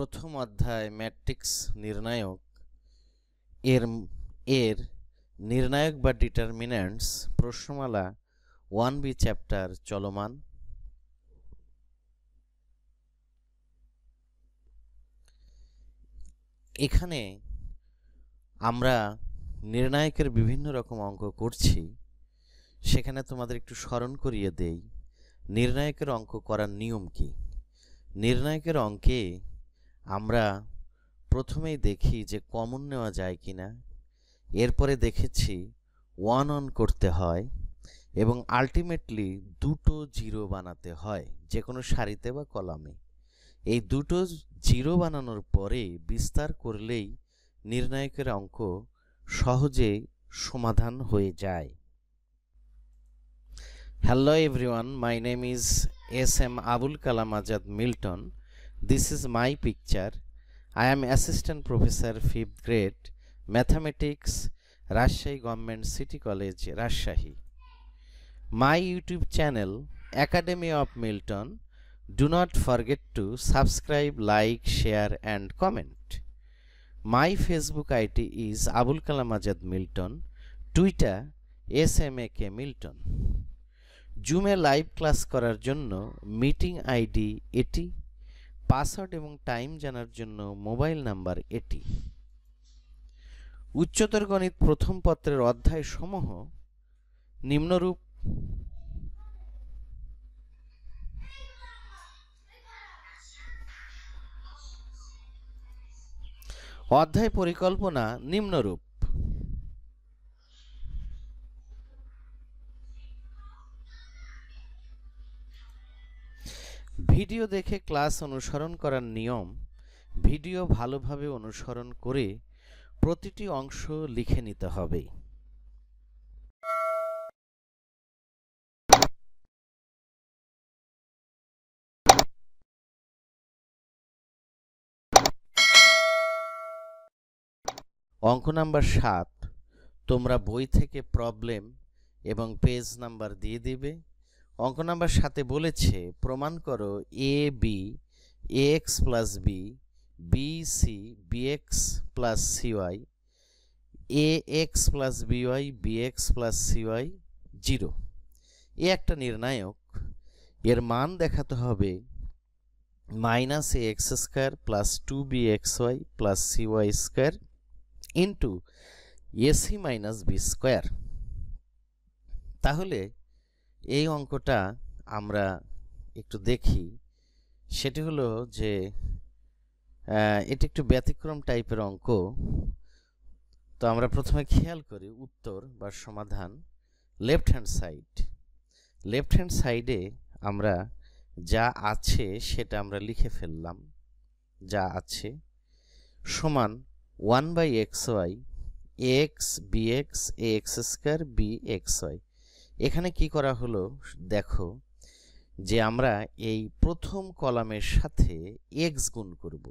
প্রথম অধ্যায় ম্যাট্রিক্স নির্ণায়ক এর নির্ণায়ক বা ডিটারমিন্যান্টস প্রশ্নমালা 1B চ্যাপ্টার চলমান। এখানে আমরা নির্ণায়কের বিভিন্ন রকম অঙ্ক করছি। সেখানে তোমাদের একটু স্মরণ করিয়ে দেই নির্ণায়কের অঙ্ক করার নিয়ম কি। নির্ণায়কের অঙ্কে আমরা প্রথমেই দেখি যে কমন নেওয়া যায় কিনা, এরপরে দেখেছি ওয়ান অন করতে হয় এবং আলটিমেটলি দুটো জিরো বানাতে হয় যে কোনো সারিতে বা কলামে। এই দুটো জিরো বানানোর পরে বিস্তার করলেই নির্ণায়কের অঙ্ক সহজে সমাধান হয়ে যায়। Hello everyone, my name is S.M. Abul Kalam Azad Milton. This is my picture. I am Assistant Professor 5th grade Mathematics, Rajshahi Government City College, Rajshahi. My YouTube channel Academy of Milton. Do not forget to subscribe, like, share and comment. My Facebook ID is Abul Kalam Azad Milton. Twitter SMAK Milton. জুমে live class করার জন্য meeting ID এটি, password এবং time জানার জন্য mobile number এটি। উচ্চতর গণিত প্রথম পত্রের অধ্যায় সমূহ নিম্নরূপ। অধ্যায় পরিকল্পনা নিম্নরূপ। ভিডিও দেখে ক্লাস অনুসরণ করার নিয়ম। ভিডিও ভালোভাবে অনুসরণ করে প্রতিটি অংশ লিখে নিতে হবে। অঙ্ক নাম্বার 7 তোমরা বই থেকে প্রবলেম এবং পেজ নাম্বার দিয়ে দিবে। অঙ্ক নাম্বার 7 বলেছে প্রমাণ করো a b x plus b b c b x plus c y a x plus b y b x plus c y 0। এ একটা নির্ণায়ক। এর মান দেখাতে হবে minus a x square plus 2bxy plus c y square into a c minus B square. তাহলে এই অঙ্কটা আমরা একটু দেখি। সেটি হলো যে এটি একটু ব্যতিক্রম টাইপের অঙ্ক। তো আমরা প্রথমে খেয়াল করি উত্তর বা সমাধান। লেফট হ্যান্ড সাইডে আমরা যা আছে সেটা আমরা লিখে ফেললাম। যা আছে সমান 1/xy x b x a x square b x y. এখানে কি করা হলো দেখো যে আমরা এই প্রথম কলামের সাথে এক্স গুণ করব।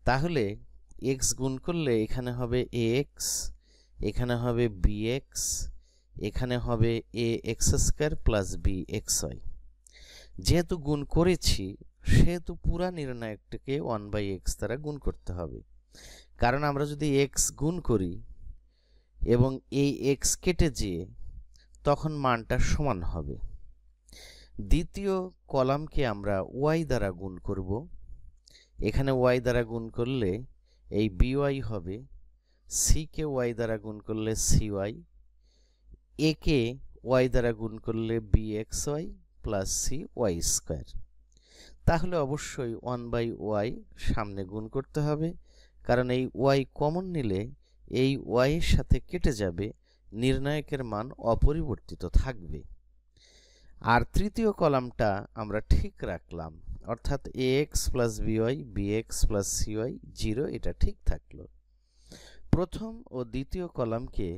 তাহলে এক্স গুণ করলে এখানে হবে এক্স, এখানে হবে বিএক্স, এখানে হবে a x square plus b x y. যেহেতু গুণ করেছি সেহেতু পুরা নির্ণায়কটাকে 1/x দ্বারা গুণ করতে হবে। কারণ আমরা যদি এক্স গুণ করি এবং এই এক্স কেটে যেয়ে তখন মানটা সমান হবে। দ্বিতীয় কলামকে আমরা ওয়াই দ্বারা গুণ করব। এখানে ওয়াই দ্বারা গুণ করলে এই বিওয়াই হবে, সি কে ওয়াই দ্বারা গুণ করলে সিওয়াই, এ কে ওয়াই দ্বারা গুণ করলে বিএক্সওয়াই প্লাস সি ওয়াই স্কোয়ার। তাহলে অবশ্যই 1/y সামনে গুণ করতে হবে, কারণ এই ওয়াই কমন নিলে এই ওয়াই এর সাথে কেটে যাবে, নির্ণায়কের মান অপরিবর্তিত থাকবে। আর তৃতীয় কলামটা আমরা ঠিক রাখলাম, অর্থাৎ x plus b y b x plus c y 0 এটা ঠিক থাকলো। প্রথম ও দ্বিতীয় কলামকে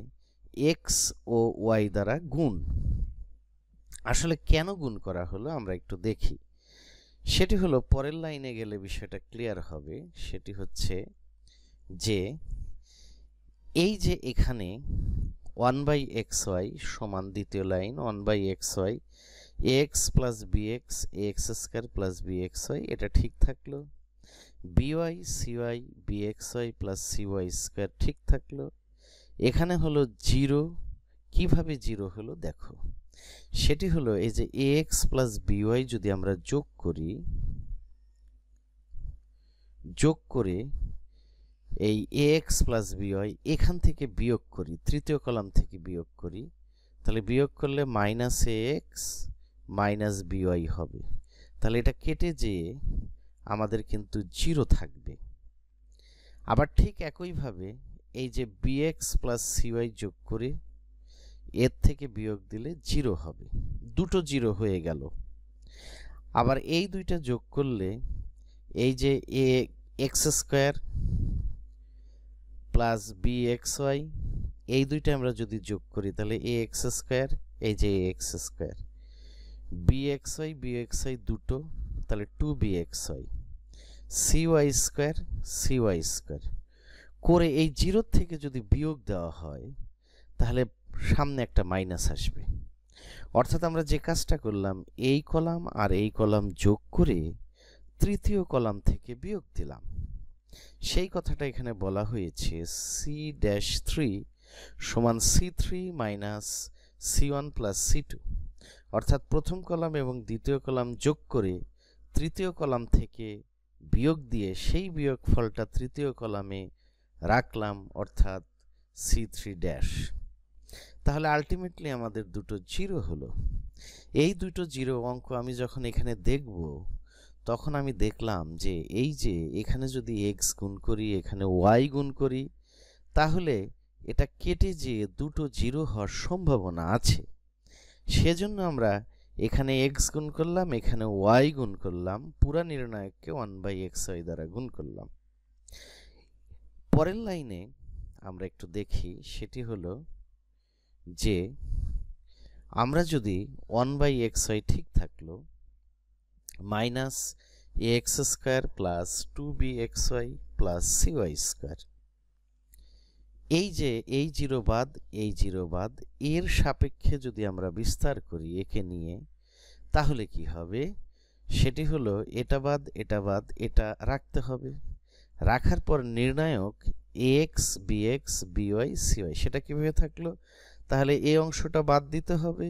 এক্স ও ওয়াই দ্বারা গুণ। আসলে কেন গুণ করা হলো আমরা একটু দেখি। সেটি হলো পরের লাইনে গেলে বিষয়টা ক্লিয়ার হবে। সেটি হচ্ছে যে এই যে এখানে 1/xy সমান দ্বিতীয় line 1/xy x plus b x x square plus b x y এটা ঠিক থাকলো। B y c y b x y plus c y square ঠিক থাকলো। এখানে হলো জিরো। কিভাবে জিরো হলো দেখো, সেটি হলো এই যে এ এক্স প্লাস বিওয়াই যদি আমরা যোগ করে এই এ এক্স প্লাস বিওয়াই এখান থেকে বিয়োগ করি, তৃতীয় কলাম থেকে বিয়োগ করি, তাহলে বিয়োগ করলে minus a x minus by হবে। তাহলে এটা কেটে যেয়ে আমাদের কিন্তু জিরো থাকবে। আবার ঠিক একইভাবে এই যে বিএক্স প্লাস সিওয়াই যোগ করে এর থেকে বিয়োগ দিলে জিরো হবে, দুটো জিরো হয়ে গেল। আবার এই দুইটা যোগ করলে এই যে a x square plus b x y এই দুইটা আমরা যদি যোগ করি তাহলে এ এক্স স্কোয়ার, এই যে a x square, b x y দুটো, তাহলে two B x y, c y square করে এই জিরোর থেকে যদি বিয়োগ দেওয়া হয় তাহলে সামনে একটা মাইনাস আসবে। অর্থাৎ আমরা যে কাজটা করলাম, এই কলাম আর এই কলাম যোগ করে তৃতীয় কলাম থেকে বিয়োগ দিলাম, সেই কথাটা এখানে বলা হয়েছে সি ড্যাশ থ্রি সমান C three minus C one plus C two. অর্থাৎ প্রথম কলাম এবং দ্বিতীয় কলাম যোগ করে তৃতীয় কলাম থেকে বিয়োগ দিয়ে সেই বিয়োগফলটা তৃতীয় কলামে রাখলাম, অর্থাৎ সি থ্রি ড্যাশ। তাহলে আলটিমেটলি আমাদের দুটো জিরো হলো। এই দুটো জিরো অঙ্ক আমি যখন এখানে দেখব তখন আমি দেখলাম যে এই যে এখানে যদি এক্স গুণ করি, এখানে ওয়াই গুণ করি, তাহলে এটা কেটে যেয়ে দুটো জিরো হওয়ার সম্ভাবনা আছে। সেজন্য আমরা এখানে এক্স গুণ করলাম, এখানে ওয়াই গুণ করলাম, পুরা নির্ণায়ককে 1/xy দ্বারা গুণ করলাম। পরের লাইনে আমরা একটু দেখি, সেটি হলো যে আমরা যদি 1/xy ঠিক থাকলো minus a x square plus two B x y plus c y square, এই যে এই জিরো বাদ এর সাপেক্ষে যদি আমরা বিস্তার করি একে নিয়ে, তাহলে কি হবে, সেটি হলো এটা বাদ এটা রাখতে হবে। রাখার পর নির্ণায়ক এক্স বিএক্স বিওয়াই সিওয়াই সেটা কিভাবে থাকলো, তাহলে এই অংশটা বাদ দিতে হবে,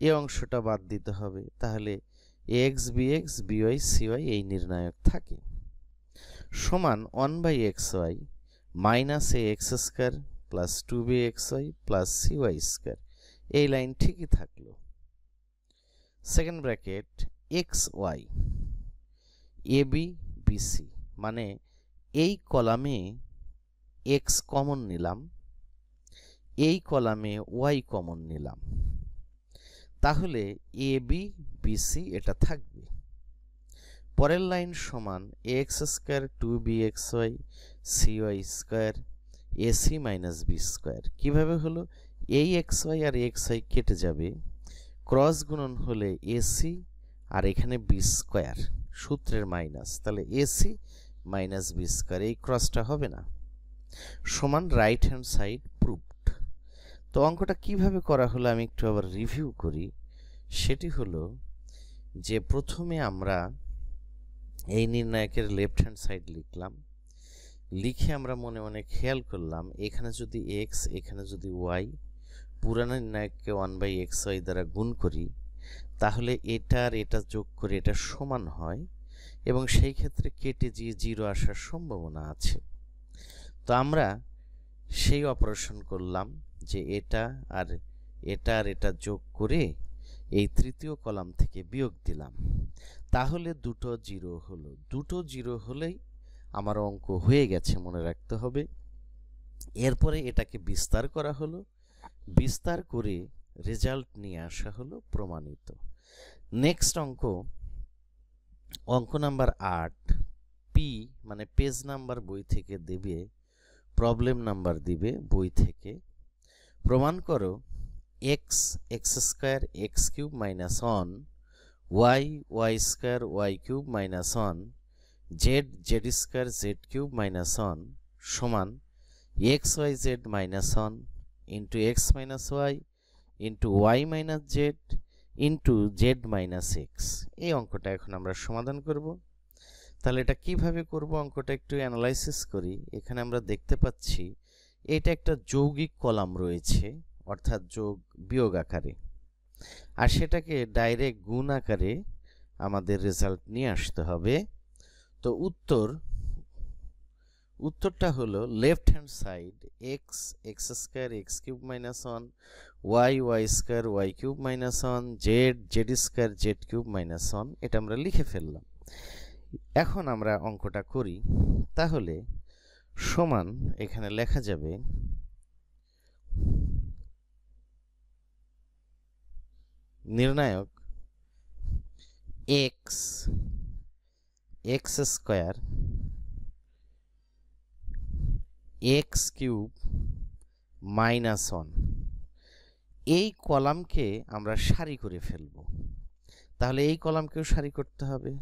এই অংশটা বাদ দিতে হবে, তাহলে এক্স বিএক্স বিওয়াই সিওয়াই এই নির্ণায়ক থাকে। সমান 1/xy minus a x square plus two B x y plus c y square, এই লাইন ঠিকই থাকলো। Second bracket x y a B b c, মানে এই কলামে এক্স কমন নিলাম, এই কলামে ওয়াই কমন নিলাম, তাহলে এ বি বিসি এটা থাকবে। পরের লাইন সমান X square two B x Y C Y square AC minus B square. কীভাবে হলো, এই এক্স ওয়াই আর এক্স ওয়াই কেটে যাবে, ক্রস গুণন হলে এসি আর এখানে বি স্কোয়ার, সূত্রের মাইনাস, তাহলে এসি মাইনাস বি স্কোয়ার, এই ক্রসটা হবে না, সমান রাইট হ্যান্ড সাইড প্রুভড। তো অঙ্কটা কিভাবে করা হলো আমি একটু আবার রিভিউ করি। সেটি হলো যে প্রথমে আমরা এই নির্ণায়কের লেফট হ্যান্ড সাইড লিখলাম, লিখে আমরা মনে মনে খেয়াল করলাম এখানে যদি এক্স এখানে যদি ওয়াই, পুরানো নির্ণায়ককে 1/xy দ্বারা গুণ করি, তাহলে এটা আর এটা যোগ করে এটা সমান হয় এবং সেই ক্ষেত্রে কেটে গিয়ে জিরো আসার সম্ভাবনা আছে। তো আমরা সেই অপারেশন করলাম যে এটা আর এটা যোগ করে এই তৃতীয় কলাম থেকে বিয়োগ দিলাম, তাহলে দুটো জিরো হলো। দুটো জিরো হলেই আমার অঙ্ক হয়ে গেছে, মনে রাখতে হবে। এরপরে এটাকে বিস্তার করা হলো, বিস্তার করে রেজাল্ট নিয়ে আসা হলো প্রমাণিত। নেক্সট অঙ্ক নাম্বার 8, পি মানে পেজ নাম্বার বই থেকে দেবে, প্রবলেম নাম্বার দিবে বই থেকে। প্রমাণ করো X x square X cube minus 1 Y Y square Y cube minus 1 Z Z square Z cube minus 1 সমান X Y Z minus 1 into X minus Y into Y minus Z into Z minus X. এই অঙ্কটা এখন আমরা সমাধান করব। তাহলে এটা কিভাবে করব, অঙ্কটা একটু অ্যানালাইসিস করি। এখানে আমরা দেখতে পাচ্ছি এটা একটা যৌগিক কলাম রয়েছে, অর্থাৎ যোগ বিয়োগ আকারে, আর সেটাকে ডাইরেক্ট গুণ আকারে আমাদের রেজাল্ট নিয়ে আসতে হবে। তো উত্তরটা হলো left hand side X square X cube minus 1, Y square Y cube minus 1, Z square Z cube minus 1, এটা আমরা লিখে ফেললাম। এখন আমরা অঙ্কটা করি। তাহলে সমান এখানে লেখা যাবে নির্ণায়ক x square X cube minus 1, এই কলামকে আমরা সারি করে ফেলব। তাহলে এই কলামকেও সারি করতে হবে।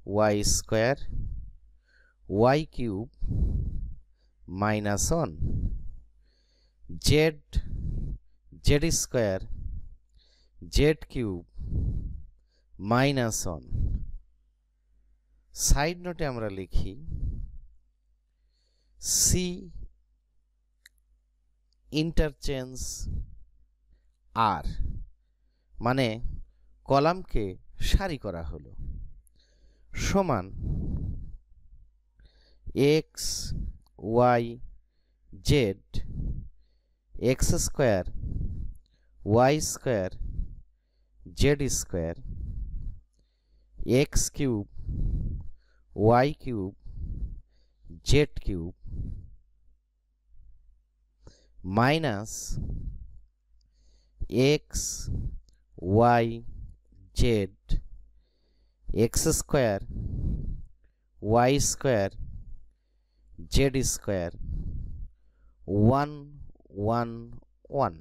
Y square Y cube minus 1, Z square Z cube minus 1। Side নোটে আমরা লিখি সি ইন্টারচেঞ্জ আর, মানে কলামকে সারি করা হলো, সমান X Y Z X square Y square Z square X cube Y cube Z cube minus X Y Z X square Y square Z square 1 1 1।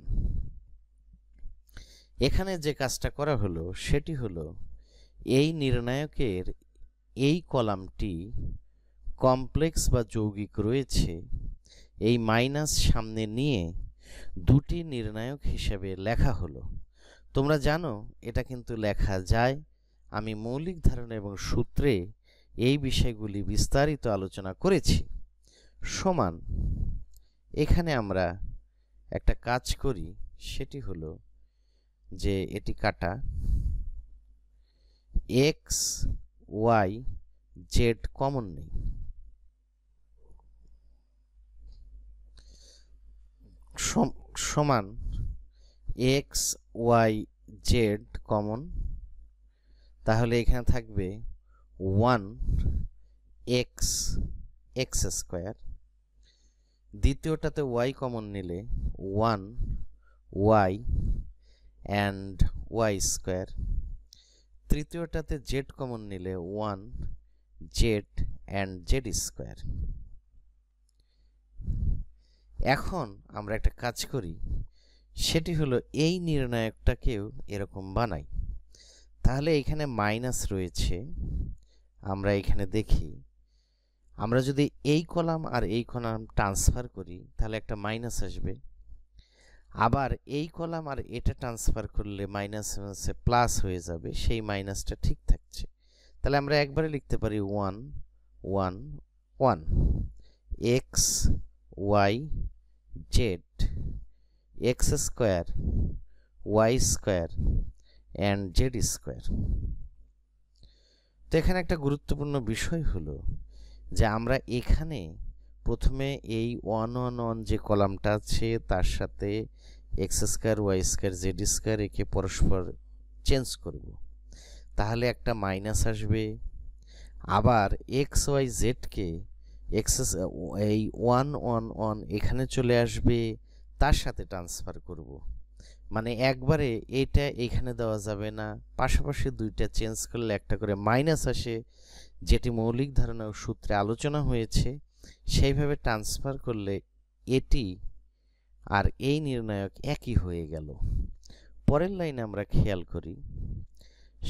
এখানে যে কাজটা করা হলো সেটি হলো এই নির্ণায়কের এই কলামটি কমপ্লেক্স বা যৌগিক রয়েছে, এই মাইনাস সামনে নিয়ে দুটি নির্ণায়ক হিসেবে লেখা হলো। তোমরা জানো এটা কিন্তু লেখা যায়। আমি মৌলিক ধারণা এবং সূত্রে এই বিষয়গুলি বিস্তারিত আলোচনা করেছি। সমান এখানে আমরা একটা কাজ করি, সেটি হলো যে এটি কাটা, এক্স ওয়াই জেড কমন নেই, সমান এক্স ওয়াই জেড কমন, তাহলে এখানে থাকবে 1 এক্স এক্স স্কোয়ার, দ্বিতীয়টাতে ওয়াই কমন নিলে 1 ওয়াই অ্যান্ড ওয়াই স্কোয়ার, তৃতীয়টাতে জেড কমন নিলে 1 জেড অ্যান্ড জেড স্কোয়ার। এখন আমরা একটা কাজ করি, সেটি হলো এই নির্ণায়কটাকেও এরকম বানাই। তাহলে এখানে মাইনাস রয়েছে, আমরা এখানে দেখি, আমরা যদি এই কলাম আর এই কলাম ট্রান্সফার করি তাহলে একটা মাইনাস আসবে, আবার এই কলাম আর এটা ট্রান্সফার করলে মাইনাস প্লাস হয়ে যাবে, সেই মাইনাসটা ঠিক থাকছে। তাহলে আমরা একবারে লিখতে পারি 1 1 1 X Y Z X square Y square and Z square. তো এখানে একটা গুরুত্বপূর্ণ বিষয় হলো যে আমরা এখানে প্রথমে এই 1 1 1 যে কলামটা আছে তার সাথে X square Y square Z square একে পরস্পর চেঞ্জ করব, তাহলে একটা মাইনাস আসবে। আবার এক্স ওয়াই জেডকে এই 1 1 1 এখানে চলে আসবে, তার সাথে ট্রান্সফার করব, মানে একবারে এটা এখানে দেওয়া যাবে না, পাশাপাশি দুইটা চেঞ্জ করলে একটা করে মাইনাস আসে, যেটি মৌলিক ধারণা ও সূত্রে আলোচনা হয়েছে। সেইভাবে ট্রান্সফার করলে এটি আর এই নির্ণায়ক একই হয়ে গেল। পরের লাইনে আমরা খেয়াল করি,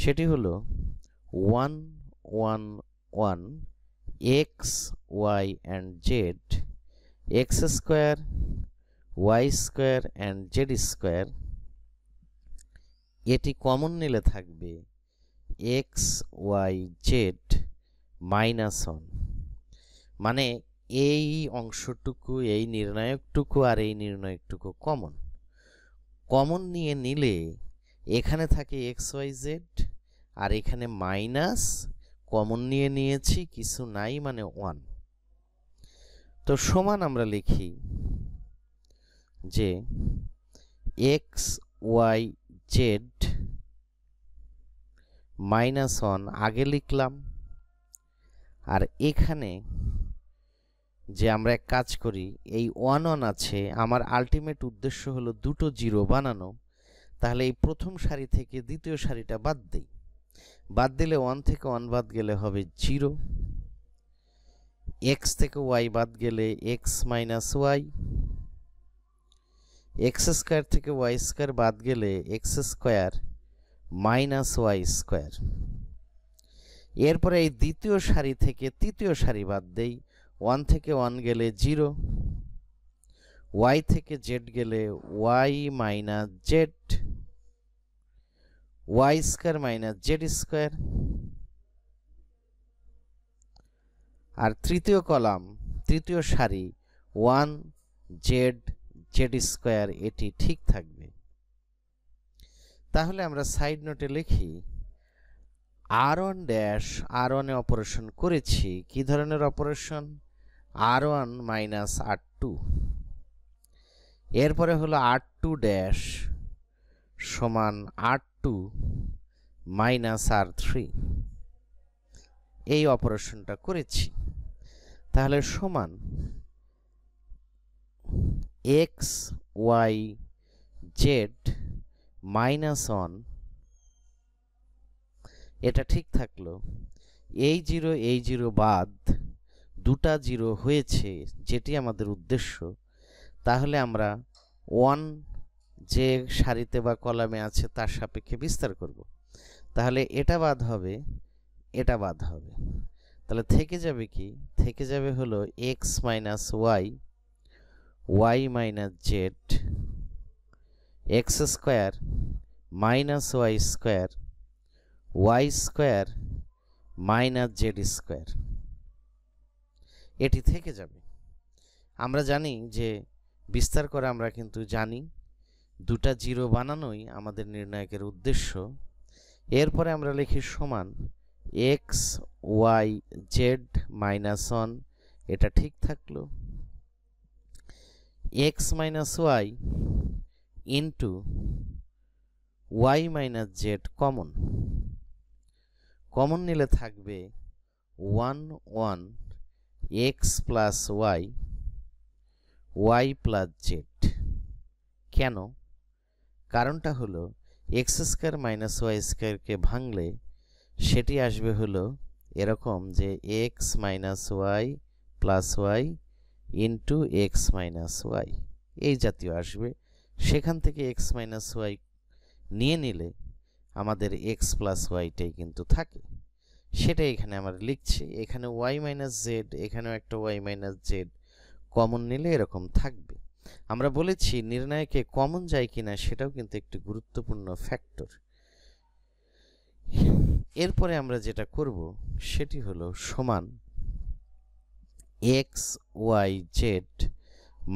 সেটি হলো 1 1 1 X Y and Z X square Y square and Z square, এটি কমন নিলে থাকবে এক্স ওয়াই জেড মাইনাস 1, মানে এই অংশটুকু, এই নির্ণায়কটুকু আর এই নির্ণায়কটুকু কমন কমন নিয়ে নিলে এখানে থাকে এক্স ওয়াই জেড, আর এখানে মাইনাস কমন নিয়ে নিয়েছি, কিছু নাই মানে 1। তো সমান আমরা লিখি যে এক্স ওয়াই জেড মাইনাস 1 আগে লিখলাম, আর এখানে যে আমরা এক কাজ করি, এই 1 1 আছে, আমার আলটিমেট উদ্দেশ্য হলো দুটো জিরো বানানো, তাহলে এই প্রথম সারি থেকে দ্বিতীয় সারিটা বাদ দেই। বাদ দিলে 1 থেকে 1 বাদ গেলে হবে 0, এক্স থেকে ওয়াই বাদ গেলে X minus Y, X square থেকে ওয়াই স্কোয়ার বাদ গেলে X square minus Y square. এরপরে এই দ্বিতীয় সারি থেকে তৃতীয় সারি বাদ দেই, 1 থেকে 1 গেলে 0, ওয়াই থেকে জেড গেলে y minus z, y square minus Z square. আর তৃতীয় কলাম, তৃতীয় সারি 1 জেড জেড স্কোয়ার, এটি ঠিক থাকবে। তাহলে আমরা সাইড নোটে লিখি r1 ড্যাশ r1 এ অপারেশন করেছি। কি ধরনের অপারেশন? r1 minus r2। এরপরে হলো r2 ড্যাশ সমান r2 মাইনাস r3, এই অপারেশনটা করেছি। তাহলে সমান এক্স ওয়াই জেড মাইনাস 1, এটা ঠিক থাকলো। এই জিরো বাদ, দুটা জিরো হয়েছে, যেটি আমাদের উদ্দেশ্য। তাহলে আমরা 1 যে সারিতে বা কলামে আছে তার সাপেক্ষে বিস্তার করব। তাহলে এটা বাদ হবে, এটা বাদ হবে। তাহলে থেকে যাবে কি? থেকে যাবে হলো X minus Y, Y minus Z, X square minus Y square, Y square minus Z square, এটি থেকে যাবে। আমরা জানি যে বিস্তার করে আমরা কিন্তু জানি দুটা জিরো বানানোই আমাদের নির্ণায়কের উদ্দেশ্য। এরপরে আমরা লিখি সমান এক্স ওয়াই জেড মাইনাস 1, এটা ঠিক থাকলো। X minus Y into Y minus Z common, common নিলে থাকবে 1 1 X plus Y, Y plus Z. কেন? কারণটা হলো এক্স স্কোয়ার মাইনাস ওয়াই স্কোয়ারকে ভাঙলে সেটি আসবে হলো এরকম যে X minus Y plus Y into X minus Y, এই জাতীয় আসবে। সেখান থেকে এক্স মাইনাস ওয়াই নিয়ে নিলে আমাদের এক্স প্লাস ওয়াইটাই কিন্তু থাকে, সেটাই এখানে আমরা লিখছি। এখানে ওয়াই মাইনাস জেড, এখানেও একটা ওয়াই মাইনাস জেড কমন নিলে এরকম থাকবে। আমরা বলেছি নির্ণায়কে কমন যায় কিনা সেটাও কিন্তু একটি গুরুত্বপূর্ণ ফ্যাক্টর। এরপরে আমরা যেটা করব সেটি হলো সমান এক্স ওয়াই জেড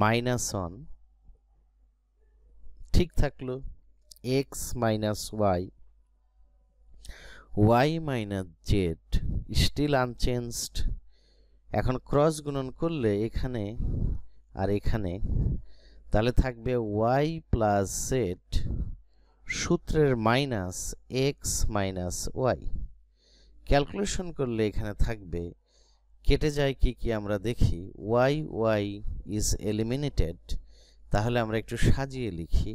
মাইনাস 1 ঠিক থাকলো, X minus Y, Y minus Z still unchanged. এখন ক্রস গুণন করলে এখানে আর এখানে, তাহলে থাকবে ওয়াই প্লাস জেড সূত্রের minus X minus Y. Calculation করলে এখানে থাকবে, কেটে যায় কি কি আমরা দেখি, ওয়াই ওয়াই ইজ এলিমিনেটেড। তাহলে আমরা একটু সাজিয়ে লিখি।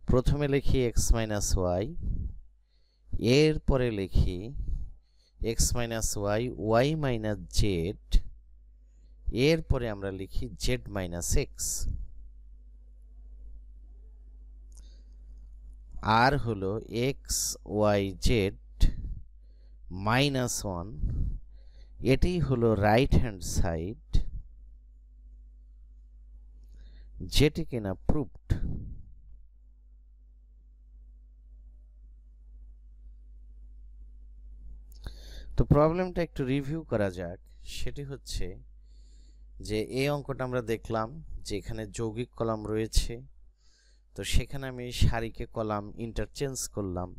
প্রথমে লিখি এক্স মাইনাস ওয়াই, এরপরে লিখি X minus Y, Y minus Z, এরপরে আমরা লিখি জেড মাইনাস এক্স। আর হলো এক্স ওয়াই জেড মাইনাস 1, এটি হলো রাইট হ্যান্ড সাইড, যেটি কিনা প্রুভড। তো প্রবলেমটা একটু রিভিউ করা যাক। সেটি হচ্ছে যে এই অঙ্কটা আমরা দেখলাম যে এখানে যৌগিক কলাম রয়েছে, তো সেখানে আমি সারিকে কলাম ইন্টারচেঞ্জ করলাম,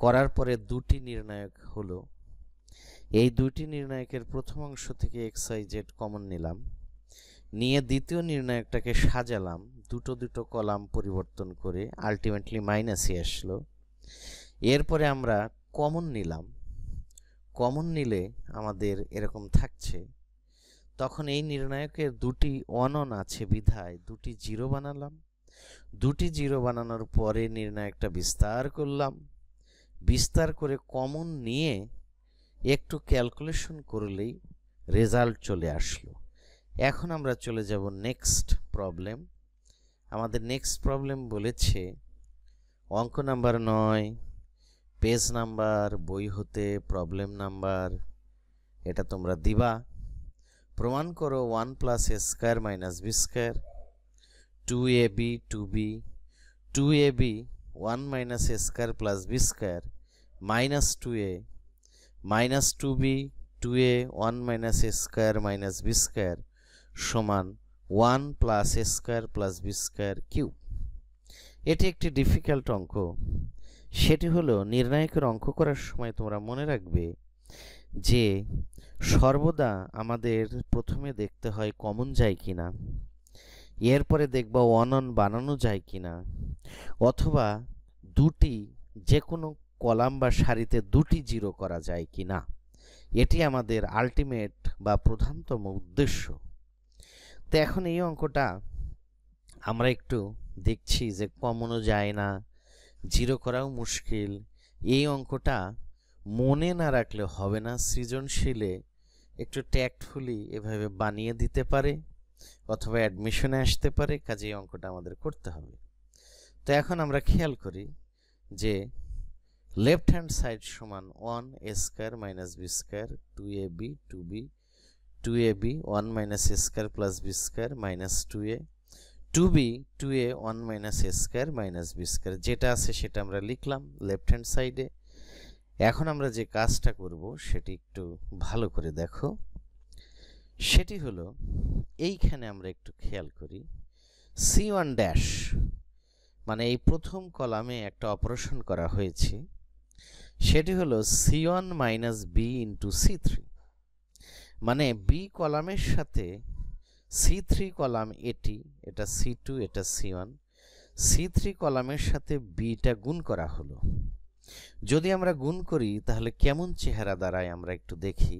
করার পরে দুটি নির্ণায়ক হলো। এই দুটি নির্ণায়কের প্রথম অংশ থেকে এক্স ওয়াই জেড কমন নিলাম, নিয়ে দ্বিতীয় নির্ণায়কটাকে সাজালাম দুটো দুটো কলাম পরিবর্তন করে, আলটিমেটলি মাইনাসই আসলো। এরপরে আমরা কমন নিলাম, কমন নিলে আমাদের এরকম থাকছে। তখন এই নির্ণায়কের দুটি অন অন আছে বিধায় দুটি জিরো বানালাম, দুটি জিরো বানানোর পরে নির্ণায়কটা বিস্তার করলাম, বিস্তার করে কমন নিয়ে একটু ক্যালকুলেশন করলেই রেজাল্ট চলে আসলো। এখন আমরা চলে যাব নেক্সট প্রবলেম। আমাদের নেক্সট প্রবলেম বলেছে অঙ্ক নাম্বার 9, পেজ নাম্বার, বই হতে প্রবলেম নাম্বার, এটা তোমরা দিবা। প্রমাণ করো 1 + a² - b² 2ab 2b 2ab 1 - a² + b² -2a -2b 2a 1 - a² - b² সমান 1 + a² + b² কিউব। এটি একটি ডিফিকাল্ট অঙ্ক। সেটি হলো নির্ণায়কের অঙ্ক করার সময় তোমরা মনে রাখবে যে সর্বদা আমাদের প্রথমে দেখতে হয় কমন যায় কিনা, এরপরে দেখব অন অন বানানো যায় কিনা, অথবা দুটি যে কোনো কলাম বা সারিতে দুটি জিরো করা যায় কিনা। এটি আমাদের আলটিমেট বা প্রধানতম উদ্দেশ্য। তো এখন এই অঙ্কটা আমরা একটু দেখছি যে কমনও যায় না, জিরো করাও মুশকিল। এই অঙ্কটা মনে না রাখলে হবে না, সৃজনশীলে একটু ট্যাক্টফুলি এভাবে বানিয়ে দিতে পারে অথবা অ্যাডমিশনে আসতে পারে, কাজে এই অঙ্কটা আমাদের করতে হবে। তো এখন আমরা খেয়াল করি যে লেফট হ্যান্ড সাইড সমান 1a² - b² 2ab 2b 2ab 1 - a² + b² -2a 2b 2a 1 - a² - b², যেটা আছে সেটা আমরা লিখলাম লেফট হ্যান্ড সাইডে। এখন আমরা যে কাজটা করব সেটি একটু ভালো করে দেখো। সেটি হলো এইখানে আমরা একটু খেয়াল করি c1' মানে এই প্রথম কলামে একটা অপারেশন করা হয়েছে, সেটি হলো c1 - b * c3, মানে b কলামের সাথে c3 কলাম এটি, এটা c2 এটা c1, c3 কলামের সাথে bটা গুণ করা হলো। যদি আমরা গুণ করি তাহলে কেমন চেহারা দাঁড়ায় আমরা একটু দেখি।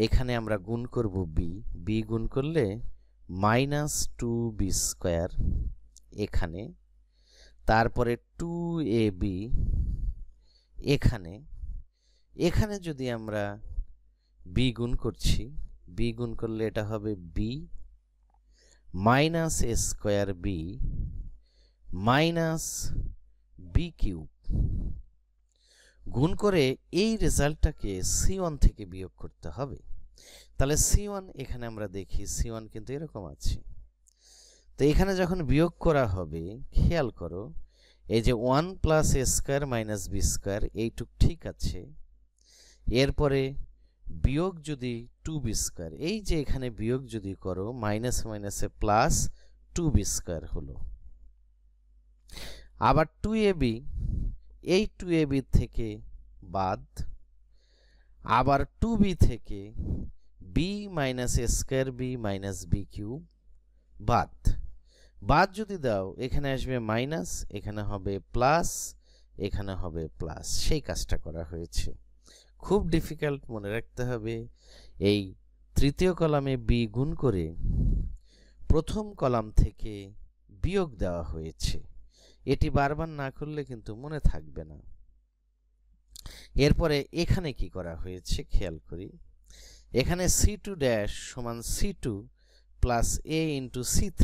এখানে আমরা গুণ করব b গুণ করলে -2b² এখানে, তারপরে 2ab এখানে, এখানে যদি আমরা b গুণ করছি, b গুণ করলে এটা হবে b -a² b -b³ গুণ করে এই রেজাল্টটাকে c1 থেকে বিয়োগ করতে হবে। তাহলে c1 এখানে আমরা দেখি c1 কিন্তু এরকম আছে। তো এখানে যখন বিয়োগ করা হবে খেয়াল করো এই যে 1 + a² - b² এইটুক ঠিক আছে, এরপরে বিয়োগ যদি 2b², এই যে এখানে বিয়োগ যদি করো মাইনাসে মাইনাসে প্লাস 2b² হলো। আবার 2ab, এই 2ab থেকে বাদ, আবার 2b থেকে b - a² b - b³ বাদ, বাদ যদি দাও এখানে আসবে মাইনাস, এখানে হবে প্লাস, এখানে হবে প্লাস, সেই কাজটা করা হয়েছে। খুব ডিফিকাল্ট, মনে রাখতে হবে এই তৃতীয় কলামে b গুণ করে প্রথম কলাম থেকে বিয়োগ দেওয়া হয়েছে। এটি বারবার না করলে কিন্তু মনে থাকবে না। এরপরে এখানে কি করা হয়েছে খেয়াল করি, এখানে c2' সমান c2 + a * c3,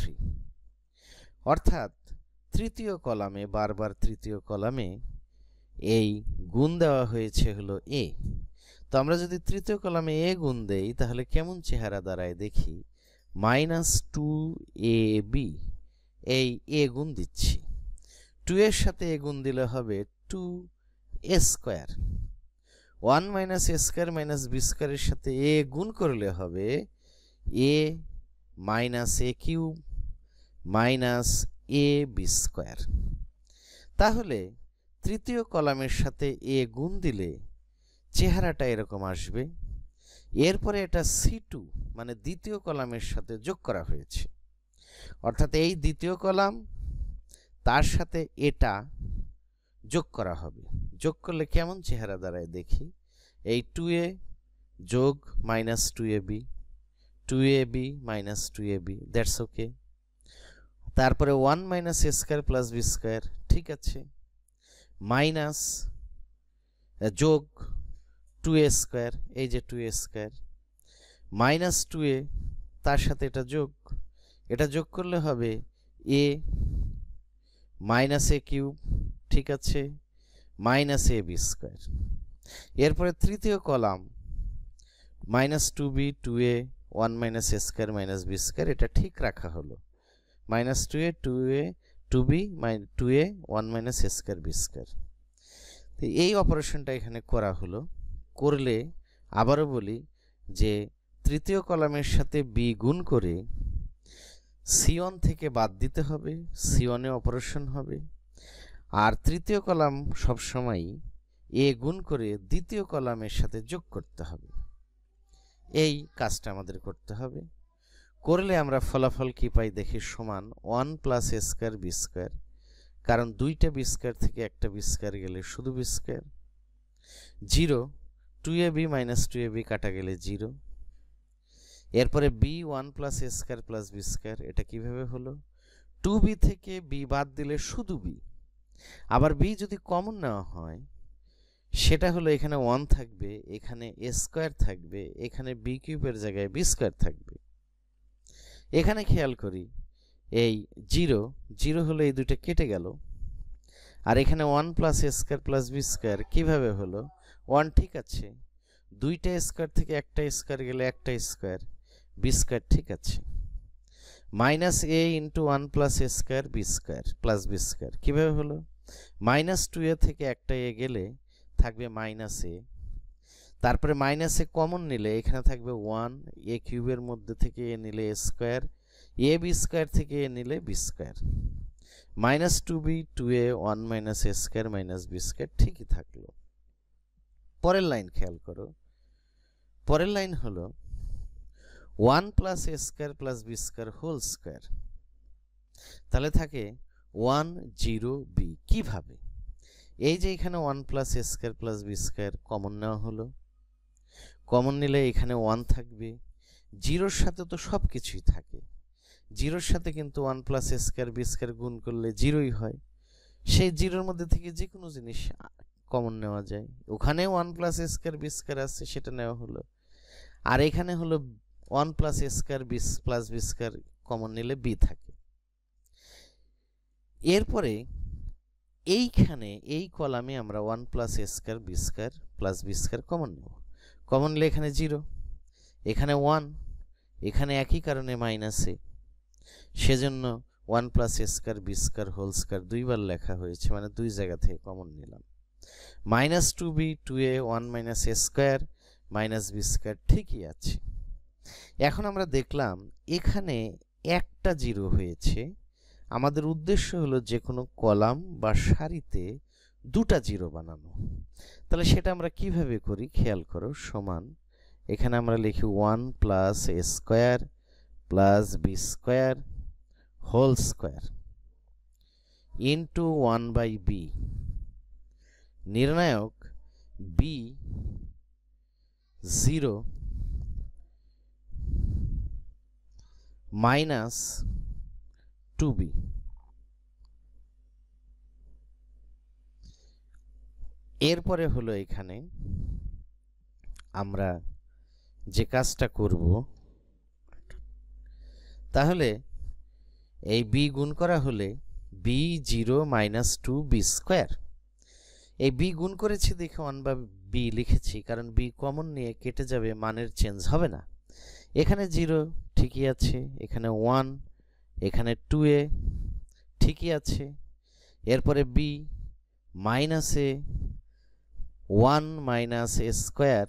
অর্থাৎ তৃতীয় কলামে, বারবার তৃতীয় কলামে এই গুণ দেওয়া হয়েছে হলো a। তো আমরা যদি তৃতীয় কলামে a গুণ দেই তাহলে কেমন চেহারা দাঁড়ায় দেখি, -2ab, এই a গুণ দিচ্ছি, 2 এর সাথে a গুণ দিলে হবে 2a², one minus a square minus B স্কোয়ারের সাথে এ গুণ করলে হবে এ মাইনাস এ কিউব মাইনাস এ বি স্কোয়ার। তাহলে তৃতীয় কলামের সাথে এ গুণ দিলে চেহারাটা এরকম আসবে। এরপরে এটা C2 মানে দ্বিতীয় কলামের সাথে যোগ করা হয়েছে, অর্থাৎ এই দ্বিতীয় কলাম তার সাথে এটা যোগ করা হবে। যোগ করলে কেমন চেহারা দাঁড়ায় দেখি। এই 2a যোগ minus 2ab, 2ab minus 2ab, that's okay. তারপরে 1 minus a square plus B square, ঠিক আছে, মাইনাস যোগ 2a স্কোয়ার, এই যে 2a স্কোয়ার, মাইনাস 2a তার সাথে এটা যোগ করলে হবে a মাইনাস এ কিউব, ঠিক আছে, মাইনাস এ বি স্কোয়ার। এরপরে তৃতীয় column minus 2b 2a 1 minus a square minus B square, এটা ঠিক রাখা হলো। Minus 2a 2b 2a 1 minus a square b square. এই অপারেশনটা এখানে করা হলো। করলে আবারও বলি যে তৃতীয় কলামের সাথে বি গুণ করে C1 থেকে বাদ দিতে হবে, C1 এ অপারেশন হবে। আর তৃতীয় কলাম সবসময় এ গুণ করে দ্বিতীয় কলামের সাথে যোগ করতে হবে। এই কাজটা আমাদের করতে হবে। করলে আমরা ফলাফল কি পাই দেখি, সমান 1 প্লাস এ স্কোয়ার বি স্কোয়ার, কারণ দুইটা বি স্কোয়ার থেকে একটা বি স্কোয়ার গেলে শুধু B square, 0 2ab minus 2ab কাটা গেলে 0। এরপরে বি 1 প্লাস এ স্কোয়ার প্লাস বি স্কোয়ার, এটা কিভাবে হলো, 2b থেকে বি বাদ দিলে শুধু বি। আবার বি যদি কমন নেওয়া হয় সেটা হলো এখানে 1 থাকবে, এখানে এ স্কোয়ার থাকবে, এখানে বি কিউবের জায়গায় বি স্কোয়ার থাকবে। এখানে খেয়াল করি এই 0 হলো, এই দুটো কেটে গেল। আর এখানে 1 প্লাস এ স্কোয়ার প্লাস বি স্কোয়ার কীভাবে হলো, 1 ঠিক আছে, দুইটা স্কোয়ার থেকে একটা স্কোয়ার গেলে একটা স্কোয়ার, বি স্কোয়ার ঠিক আছে, minus a into 1 plus A square b square plus B square কীভাবে হলো, মাইনাস 2a থেকে একটা এ গেলে থাকবে মাইনাস এ, তারপরে মাইনাস এ কমন নিলে এখানে থাকবে 1, এ কিউবের মধ্যে থেকে এ নিলে a square, a b square থেকে এ নিলে b square, minus 2b 2a 1 minus a square minus B square ঠিকই থাকলো। পরের লাইন খেয়াল করো, পরের লাইন হলো 1 প্লাস এ square plus B square whole square, তাহলে থাকে 1 0 b। কিভাবে, এই যে এখানে 1 প্লাস এ square plus B square common নেওয়া হলো, কমন নিলে এখানে 1 থাকবে, 0-র সাথে তো সব কিছুই থাকে, 0-র সাথে কিন্তু 1 প্লাস এ স্কোয়ার বি স্কোয়ার গুণ করলে 0ই হয়। সেই 0-র মধ্যে থেকে যে কোনো জিনিস কমন নেওয়া যায়, ওখানে 1 প্লাস এ স্কোয়ার বি স্কোয়ার আছে সেটা নেওয়া হলো, আর এখানে হলো 1 প্লাস এ square plus B square common নিলে বি থাকে। এরপরে এইখানে এই কলামে আমরা 1 প্লাস এ square b square plus B square common নেব, কমন নিলে এখানে 0, এখানে 1, এখানে একই কারণে মাইনাস এ, সেজন্য 1 প্লাস এ square b square whole square দুইবার লেখা হয়েছে, মানে দুই জায়গা থেকে কমন নিলাম। Minus 2b 2a 1 minus a square minus B square ঠিকই আছে। এখন আমরা দেখলাম এখানে একটা 0 হয়েছে, আমাদের উদ্দেশ্য হলো যে কোনো কলাম বা সারিতে দুটা 0 বানানো। তাহলে সেটা আমরা কিভাবে করি খেয়াল করো, সমান এখানে আমরা লিখি 1 plus A square plus B square whole square into 1 by B, নির্ণায়ক বি 0 মাইনাস 2b। এরপরে হলো এখানে আমরা যে কাজটা করব, তাহলে এই b গুণ করা হলে b 0 মাইনাস 2b স্কোয়ার, এই b গুণ করেছি দেখে 1 বা b লিখেছি, কারণ b কমন নিয়ে কেটে যাবে, মানের চেঞ্জ হবে না। এখানে 0 ঠিকই আছে, এখানে 1, এখানে 2a ঠিকই আছে, এরপরে b minus A one minus a square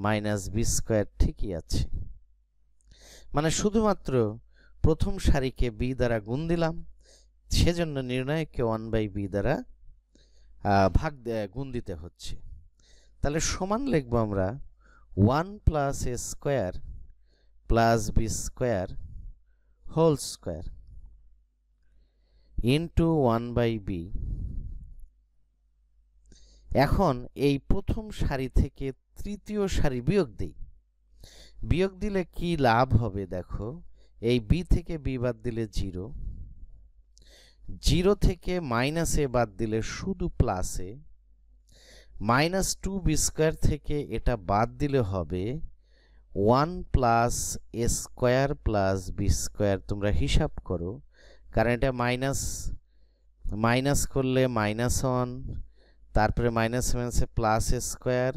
minus B square ঠিকই আছে। মানে শুধুমাত্র প্রথম সারিকে বি দ্বারা গুণ দিলাম, সেজন্য নির্ণয়কে 1/b দ্বারা গুণ দিতে হচ্ছে। তাহলে সমান লিখব আমরা 1 প্লাস এ square plus B square whole square into 1/b। এখন এই প্রথম সারি থেকে তৃতীয় সারি বিয়োগ দিই। বিয়োগ দিলে কি লাভ হবে দেখো, এই বি থেকে বি বাদ দিলে 0, 0 থেকে মাইনাসে বাদ দিলে শুধু প্লাসে, মাইনাস 2b স্কোয়ার থেকে এটা বাদ দিলে হবে 1 প্লাস এ স্কোয়ার প্লাস বি স্কোয়ার। তোমরা হিসাব করো, কারণ এটা মাইনাস মাইনাস করলে -1, তারপরে মাইনাস মাইনাসে প্লাস এ স্কোয়ার,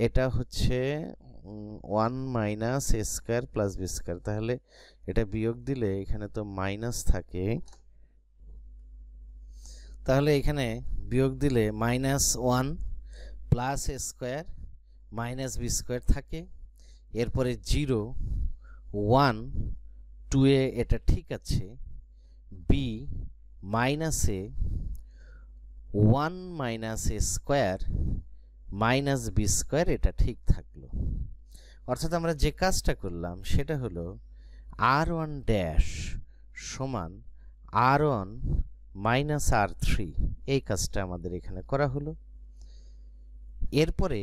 এটা হচ্ছে 1 minus a square plus B square. তাহলে এটা বিয়োগ দিলে এখানে তো মাইনাস থাকে, তাহলে এখানে বিয়োগ দিলে -1 প্লাস এ স্কোয়ার মাইনাস বি স্কোয়ার থাকে, এরপরে 0, 1, 2a এটা ঠিক আছে, বি মাইনাসে 1 minus a square minus B square এটা ঠিক থাকলো। অর্থাৎ আমরা যে কাজটা করলাম সেটা হলো r1 ড্যাশ সমান r1 মাইনাস r3, এই কাজটা আমাদের এখানে করা হলো। এরপরে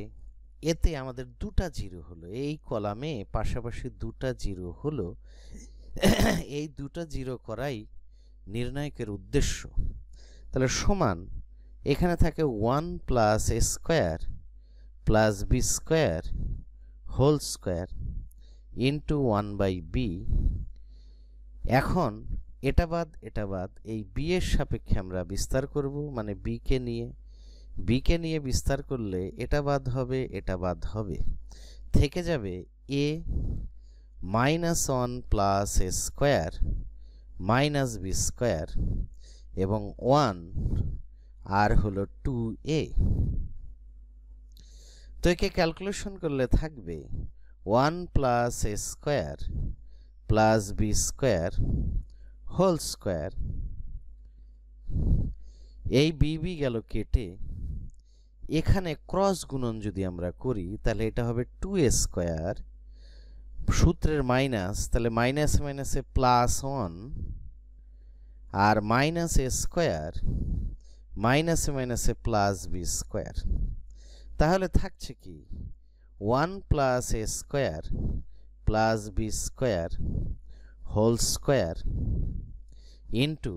এতে আমাদের দুটা জিরো হলো, এই কলামে পাশাপাশি দুটা জিরো হলো। এই দুটা জিরো করাই নির্ণায়কের উদ্দেশ্য। তাহলে সমান এখানে থাকে 1 প্লাস এ square plus B square whole square into 1/b। এখন এটা বাদ এই বি এর সাপেক্ষে আমরা বিস্তার করব, মানে বি কে নিয়ে বিস্তার করলে এটা বাদ হবে, এটা বাদ হবে, থেকে যাবে a -1 plus A square minus B square এবং 1 আর হলো 2a। তো একে ক্যালকুলেশন করলে থাকবে 1 প্লাস এ square plus B square whole square. এই বি গেল কেটে, এখানে ক্রস গুণন যদি আমরা করি তাহলে এটা হবে 2a স্কোয়ার, সূত্রের মাইনাস, তাহলে মাইনাস মাইনাসে +1 আর মাইনাস এ স্কোয়ার মাইনাসে মাইনাসে প্লাস বি স্কোয়ার। তাহলে থাকছে কি 1 প্লাস এ square plus B square whole square into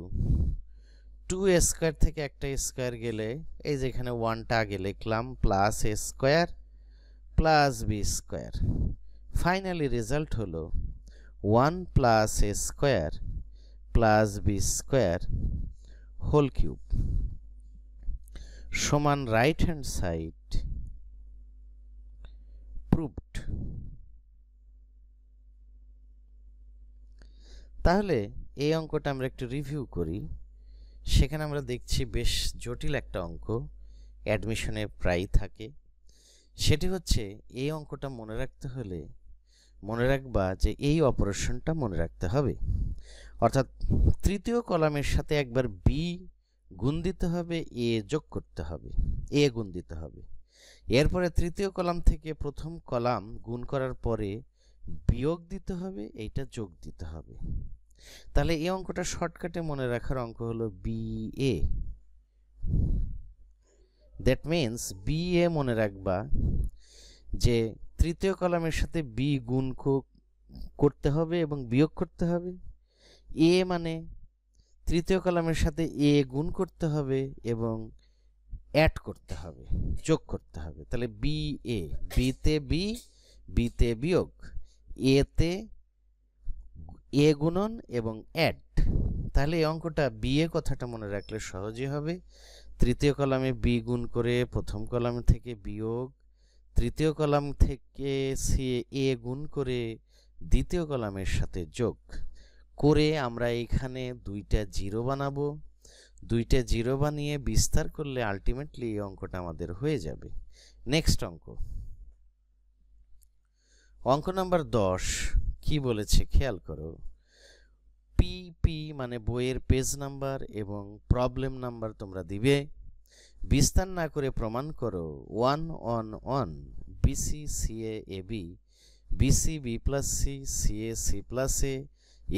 2a square থেকে একটা স্কোয়ার গেলে এই যে এখানে 1টা আগে লিখলাম, প্লাস এ square plus B square. Finally result হলো 1 প্লাস এ square plus B square whole cube সমান রাইট হ্যান্ড সাইড প্রুভড। তাহলে এই অঙ্কটা আমরা একটু রিভিউ করি। সেখানে আমরা দেখছি বেশ জটিল একটা অঙ্ক, অ্যাডমিশনে প্রায়ই থাকে। সেটি হচ্ছে এই অঙ্কটা মনে রাখতে হলে মনে রাখবা যে এই অপারেশনটা মনে রাখতে হবে, অর্থাৎ তৃতীয় কলামের সাথে একবার বি গুণ দিতে হবে, এ যোগ করতে হবে, এ গুণ দিতে হবে। এরপরে তৃতীয় কলাম থেকে প্রথম কলাম গুণ করার পরে বিয়োগ দিতে হবে, এইটা যোগ দিতে হবে। তাহলে এই অঙ্কটা শর্টকাটে মনে রাখার অঙ্ক হলো BA। দ্যাট মিন্স BA মনে রাখবা যে তৃতীয় কলামের সাথে বি গুণ করতে হবে এবং বিয়োগ করতে হবে। এ মানে তৃতীয় কলামের সাথে এ গুণ করতে হবে এবং অ্যাড করতে হবে, যোগ করতে হবে। তাহলে BA, বিতে বি, বিতে বিয়োগ, এতে এ গুণন এবং অ্যাড। তাহলে এই অঙ্কটা BA কথাটা মনে রাখলে সহজই হবে। তৃতীয় কলামে বি গুণ করে প্রথম কলাম থেকে বিয়োগ, তৃতীয় কলাম থেকে সি এ গুণ করে দ্বিতীয় কলামের সাথে যোগ করে আমরা এখানে দুইটা জিরো বানাবো। দুইটা জিরো বানিয়ে বিস্তার করলে আলটিমেটলি এই অঙ্কটা আমাদের হয়ে যাবে। নেক্সট অঙ্ক নাম্বার 10 কি বলেছে খেয়াল করো। পি মানে বইয়ের পেজ নাম্বার এবং প্রবলেম নাম্বার তোমরা দিবে। বিস্তার না করে প্রমাণ করো 1 on 1 BC c a a b b c B plus C CA C plus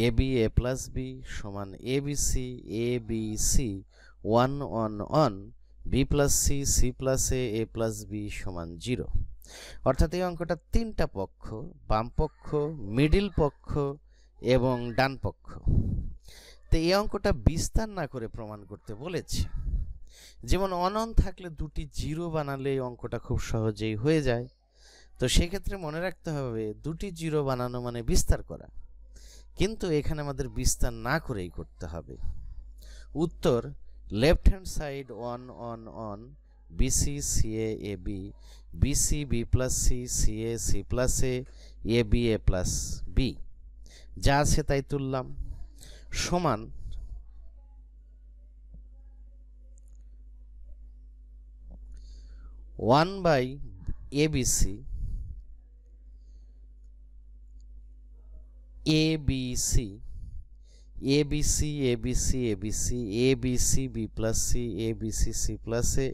A B A plus b সমান a b c a b c 1 on 1 b plus c c plus a plus b সমান 0। অর্থাৎ এই অঙ্কটা তিনটা পক্ষ, বাম পক্ষ, মিডিল পক্ষ এবং ডান পক্ষ। তো এই অঙ্কটা বিস্তার না করে প্রমাণ করতে বলেছে। যেমন অনন থাকলে দুটি জিরো বানালে এই অঙ্কটা খুব সহজেই হয়ে যায়। তো সেক্ষেত্রে মনে রাখতে হবে দুটি জিরো বানানো মানে বিস্তার করা, কিন্তু এখানে আমাদের বিস্তার না করেই করতে হবে। উত্তর left hand side 1 on 1 BC CA A B BC B plus C CA C plus A B A plus B যা আছে তাই তুললাম সমান 1/ABC ABC ABC ABC ABC ABC B plus C ABC C plus A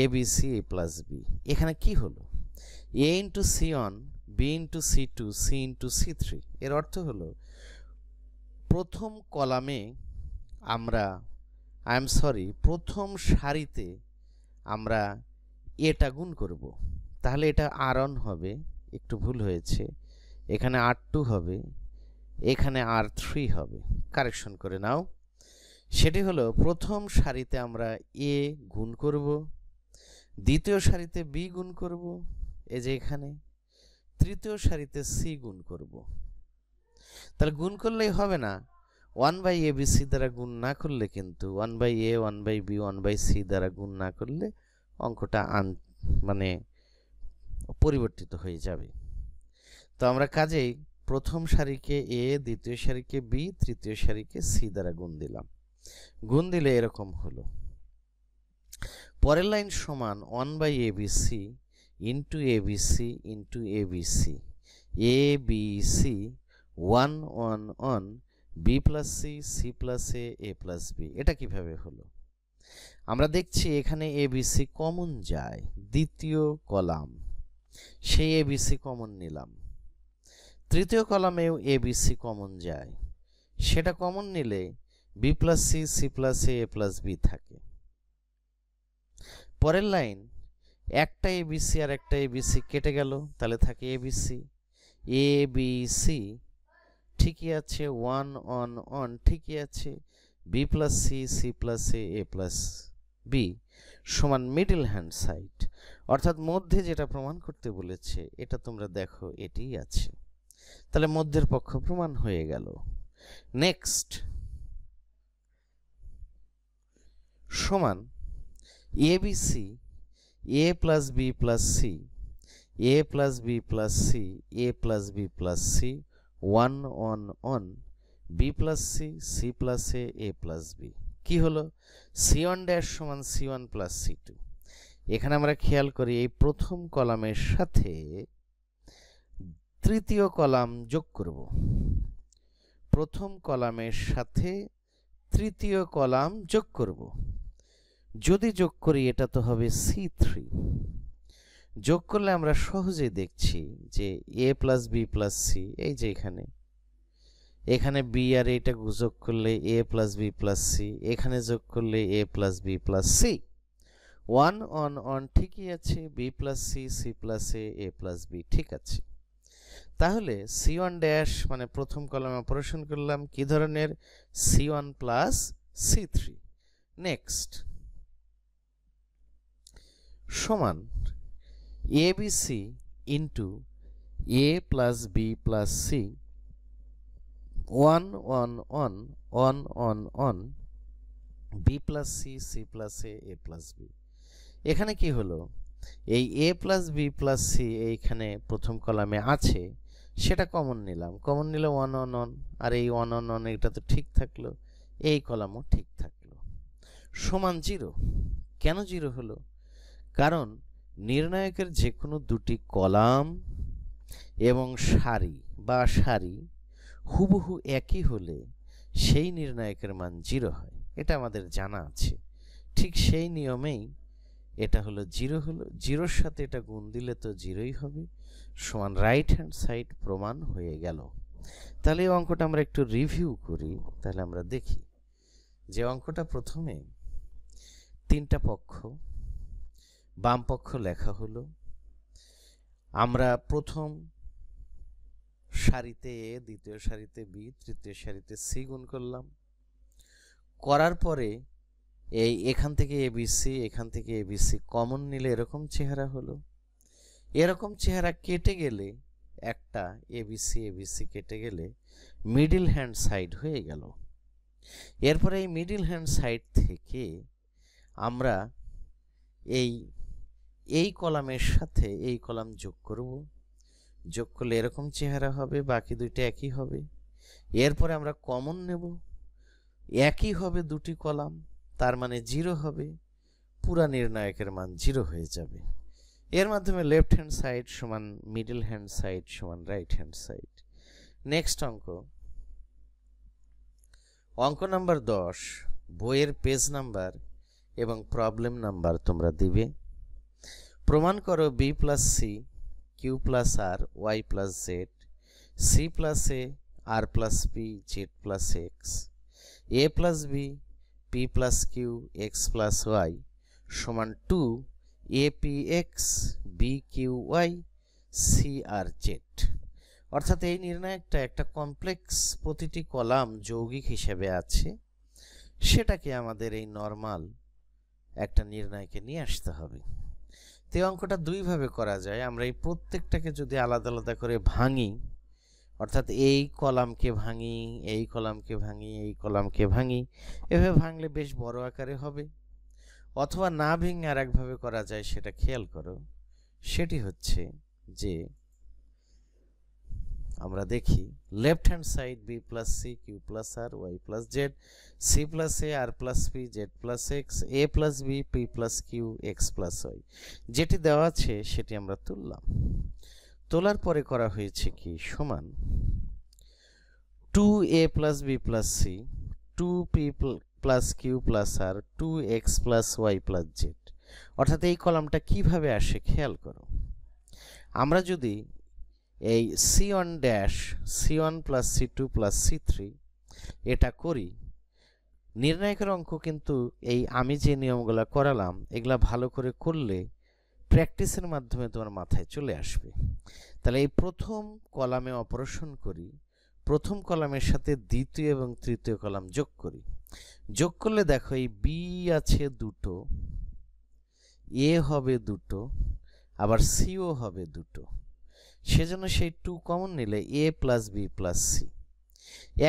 ABC A plus B। এখানে কি হলো A into C1 B into C2 C into C3। এর অর্থ হলো প্রথম কলামে আমরা প্রথম সারিতে আমরা এটা গুণ করব, তাহলে এটা R1 হবে, একটু ভুল হয়েছে, এখানে R2 হবে, এখানে R3 হবে, কারেকশন করে নাও। সেটি হলো প্রথম সারিতে আমরা A গুণ করব, দ্বিতীয় সারিতে B গুণ করব, এই যে এখানে, তৃতীয় সারিতে C গুণ করব। তাহলে গুণ করলেই হবে না, 1/ABC দ্বারা গুণ না করলে কিন্তু 1/A 1/B 1/C দ্বারা গুণ না করলে অঙ্কটা মানে পরিবর্তিত হয়ে যাবে। তো আমরা কাজেই প্রথম সারিকে A, দ্বিতীয় সারিকে B, তৃতীয় সারিকে C দ্বারা গুণ দিলাম। গুণ দিলে এরকম হলো। পরের লাইন সমান 1/ABC into ABC into ABC ABC 1 on 1 B plus C C plus A plus B। এটা কিভাবে হলো? আমরা দেখছি এখানে ABC কমন যায়, দ্বিতীয় কলাম, সেই ABC কমন নিলাম। তৃতীয় কলামেও ABC কমন যায়, সেটা কমন নিলে B plus C C plus A plus B থাকে। পরের লাইন একটা ABC আর একটা ABC কেটে গেল, তাহলে থাকে ABC ABC ঠিকই আছে, 1 on 1 ঠিকই আছে, B plus C C plus A plus B সমান মিডল হ্যান্ড সাইড, অর্থাৎ মধ্যে যেটা প্রমাণ করতে বলেছে এটা তোমরা দেখো এটিই আছে, তাহলে মধ্যের পক্ষ প্রমাণ হয়ে গেল। নেক্সট সমান ABC A plus B plus C A plus B plus C A plus B plus C 1 on 1 B plus C C plus A plus B। কি হলো? C1 ড্যাশ সমান C1 plus C2। এখানে আমরা খেয়াল করি এই প্রথম কলামের সাথে তৃতীয় কলাম যোগ করব, প্রথম কলামের সাথে তৃতীয় কলাম যোগ করব। যদি যোগ করি এটা তো হবে C3। যোগ করলে আমরা সহজেই দেখছি যে A plus B plus C, এই যে এখানে B আর এটা যোগ করলে A plus B plus C, এখানে যোগ করলে A plus B plus C। 1 on 1 ঠিকই আছে, B plus C C plus A plus B ঠিক আছে। তাহলে C1 ড্যাশ মানে প্রথম কলামে অপারেশন করলাম কি ধরনের? C1 plus C3। নেক্সট সমান ABC into A plus B plus C 1 on 1 1 on 1 B plus C C plus A plus B। এখানে কি হলো? এই A plus B plus C এইখানে প্রথম কলামে আছে, সেটা কমন নিলাম, কমন নিলে 1 on 1, আর এই 1 on 1 এটা তো ঠিক থাকলো, এই কলামও ঠিক থাকলো। সমান 0। কেন 0 হলো? কারণ নির্ণায়কের যে কোনো দুটি কলাম এবং সারি বা সারি হুবহু একই হলে সেই নির্ণায়কের মান 0 হয়, এটা আমাদের জানা আছে। ঠিক সেই নিয়মেই এটা হলো 0 হলো, 0-র সাথে এটা গুণ দিলে তো 0ই হবে, সমান রাইট হ্যান্ড সাইড প্রমাণ হয়ে গেল। তাহলে এই অঙ্কটা আমরা একটু রিভিউ করি। তাহলে আমরা দেখি যে অঙ্কটা প্রথমে তিনটা পক্ষ, বাম পক্ষ লেখা হলো। আমরা প্রথম সারিতে এ, দ্বিতীয় সারিতে বি, তৃতীয় সারিতে সি গুণ করলাম। করার পরে এই এখান থেকে এবিসি, এখান থেকে এবিসি কমন নিলে এরকম চেহারা হলো। এরকম চেহারা কেটে গেলে একটা এবিসি এবিসি কেটে গেলে মিডল হ্যান্ড সাইড হয়ে গেল। এরপরে এই মিডল হ্যান্ড সাইড থেকে আমরা এই কলামের সাথে এই কলাম যোগ করব। যোগ করলে এরকম চেহারা হবে, বাকি দুইটা একই হবে। এরপরে আমরা কমন নেব, একই হবে দুটি কলাম, তার মানে 0 হবে, পুরা নির্ণায়কের মান 0 হয়ে যাবে। এর মাধ্যমে লেফট হ্যান্ড সাইড সমান মিডল হ্যান্ড সাইড সমান রাইট হ্যান্ড সাইড। নেক্সট অঙ্ক নাম্বার 10, বইয়ের পেজ নাম্বার এবং প্রবলেম নাম্বার তোমরা দিবে। প্রমাণ করো b plus c, q plus r, y plus z, c plus a, r plus p, z plus x, a plus b, p plus q, x plus y সমান 2 A P x, B Q Y, C R z. অর্থাৎ এই নির্ণায়কটা একটা complex, প্রতিটি column যৌগিক হিসেবে আছে, সেটাকে আমাদের এই নরমাল একটা নির্ণায়কে নিয়ে আসতে হবে। তো অঙ্কটা দুইভাবে করা যায়। আমরা এই প্রত্যেকটাকে যদি আলাদা আলাদা করে ভাঙি, অর্থাৎ এই কলামকে ভাঙি, এই কলামকে ভাঙি, এই কলামকে ভাঙি, এভাবে ভাঙলে বেশ বড় আকারে হবে। অথবা না ভেঙে আর একভাবে করা যায়, সেটা খেয়াল করো। সেটি হচ্ছে যে আমরা দেখি left hand side b plus c, q plus r, y plus z, c plus a, r plus p, z plus x, a plus b, p plus q, x plus y, যেটি দেওয়া আছে সেটি আমরা তুললাম। তোলার পরে করা হয়েছে কি, সমান 2a plus B plus c, 2p plus Q plus r, 2x plus Y plus z. অর্থাৎ এই কলামটা কিভাবে আসে খেয়াল করো। আমরা যদি এই c1 dash, c1 plus c2 plus c3 এটা করি, নির্ণায়কের অঙ্ক কিন্তু এই আমি যে নিয়মগুলো করালাম এগুলা ভালো করে করলে প্র্যাকটিসের মাধ্যমে তোমার মাথায় চলে আসবে। তাহলে এই প্রথম কলামে অপারেশন করি, প্রথম কলামের সাথে দ্বিতীয় এবং তৃতীয় কলাম যোগ করি। যোগ করলে দেখো এই বি আছে দুটো, এ হবে দুটো, আবার সিও হবে দুটো, সেজন্য সেই 2 কমন নিলে এ প্লাস বি প্লাস সি।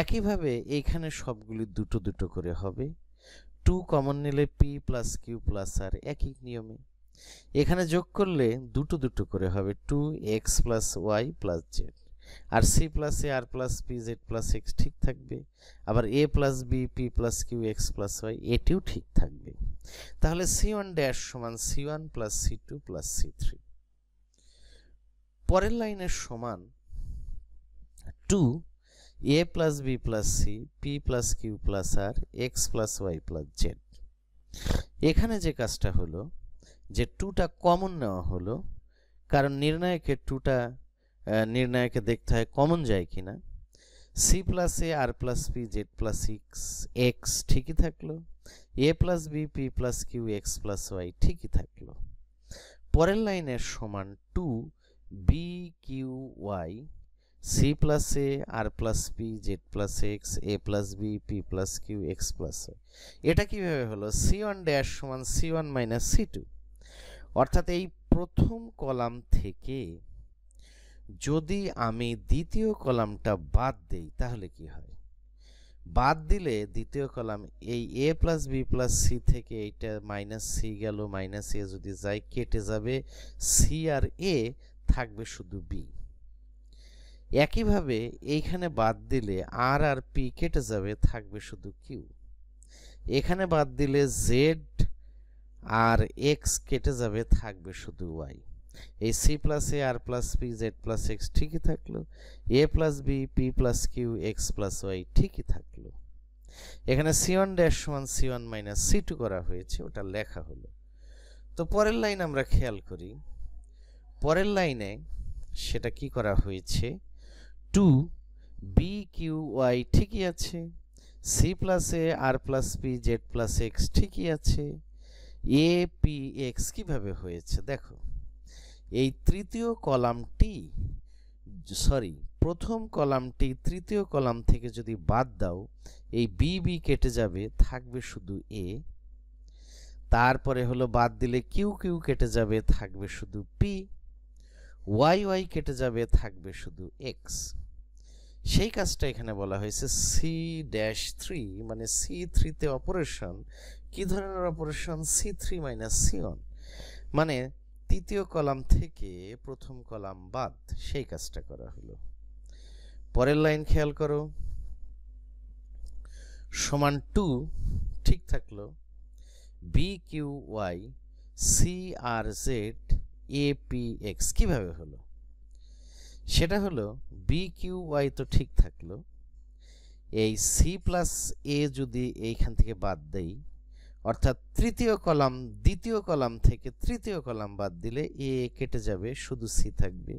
একইভাবে এইখানে সবগুলি দুটো দুটো করে হবে, 2 কমন নিলে পি প্লাস কিউ প্লাস আর, একই নিয়মে। এখানে যোগ করলে দুটো দুটো করে হবে, 2x plus Y plus z, আর c plus a, r plus p, z plus x ঠিক থাকবে, আবার a plus b, p plus q, x plus y এটিও ঠিক থাকবে। তাহলে c1 ড্যাশ সমান c1 plus c2 plus c3। পরের লাইনের সমান 2 a plus B plus C, P plus Q plus R, X plus Y plus Z. এখানে যে কাজটা হলো যে 2টা কমন নেওয়া হলো, কারণ নির্ণায়কের 2টা নির্ণায়কে দেখতে হয় কমন যায় কিনা। C plus a, r plus p, z plus x ঠিকই থাকলো, a plus b, p plus q, x plus y ঠিকই থাকলো। পরের লাইনের সমান 2 B Q Y, c plus a, r plus p, z plus x, a plus b, p plus q, x plus y. এটা কিভাবে হলো, c1 ড্যাশ সমান c1 minus c2। অর্থাৎ এই প্রথম কলাম থেকে যদি আমি দ্বিতীয় কলামটা বাদ দেই তাহলে কি হয়, বাদ দিলে দ্বিতীয় কলাম এই a plus B plus C থেকে এইটা মাইনাস সি গেল, মাইনাস এ যদি যাই কেটে যাবে সি আর এ, থাকবে শুধু বি। একইভাবে এইখানে বাদ দিলে আর আর পি কেটে যাবে, থাকবে শুধু কিউ। এখানে বাদ দিলে জেড আর এক্স কেটে যাবে, থাকবে শুধু ওয়াই। এই c plus a r plus p z plus x ঠিকই থাকলো, a plus b p plus q x plus y ঠিকই থাকলো। এখানে c1 ড্যাশ সমান c1 মাইনাস c2 করা হয়েছে, ওটা লেখা হলো। তো পরের লাইন আমরা খেয়াল করি, পরের লাইনে সেটা কি করা হয়েছে, 2 বি কিউ ওয়াই ঠিকই আছে, c plus a r plus p z plus x ঠিকই আছে, এ পি এক্স কিভাবে হয়েছে দেখো, এই তৃতীয় কলামটি প্রথম কলামটি তৃতীয় কলাম থেকে যদি বাদ দাও, এই বি বি কেটে যাবে, থাকবে শুধু এ। তারপরে হলো বাদ দিলে কিউ কিউ কেটে যাবে, থাকবে শুধু পি। ওয়াই ওয়াই কেটে যাবে, থাকবে শুধু এক্স। সেই কাজটা এখানে বলা হয়েছে সি ড্যাশ থ্রি, মানে সি থ্রিতে অপারেশন। কি ধরনের operation? C three minus C one, মানে তৃতীয় কলাম থেকে প্রথম কলাম বাদ, সেই কাজটা করা হলো। পরের লাইন খেয়াল করো, সমান 2 ঠিক থাকলো, B Q Y C R Z A P X কিভাবে হলো? সেটা হলো বি কিউ ওয়াই তো ঠিক থাকলো, এই সি প্লাস এ যদি এইখান থেকে বাদ দেই, অর্থাৎ তৃতীয় কলাম দ্বিতীয় কলাম থেকে তৃতীয় কলাম বাদ দিলে এ কেটে যাবে, শুধু সি থাকবে।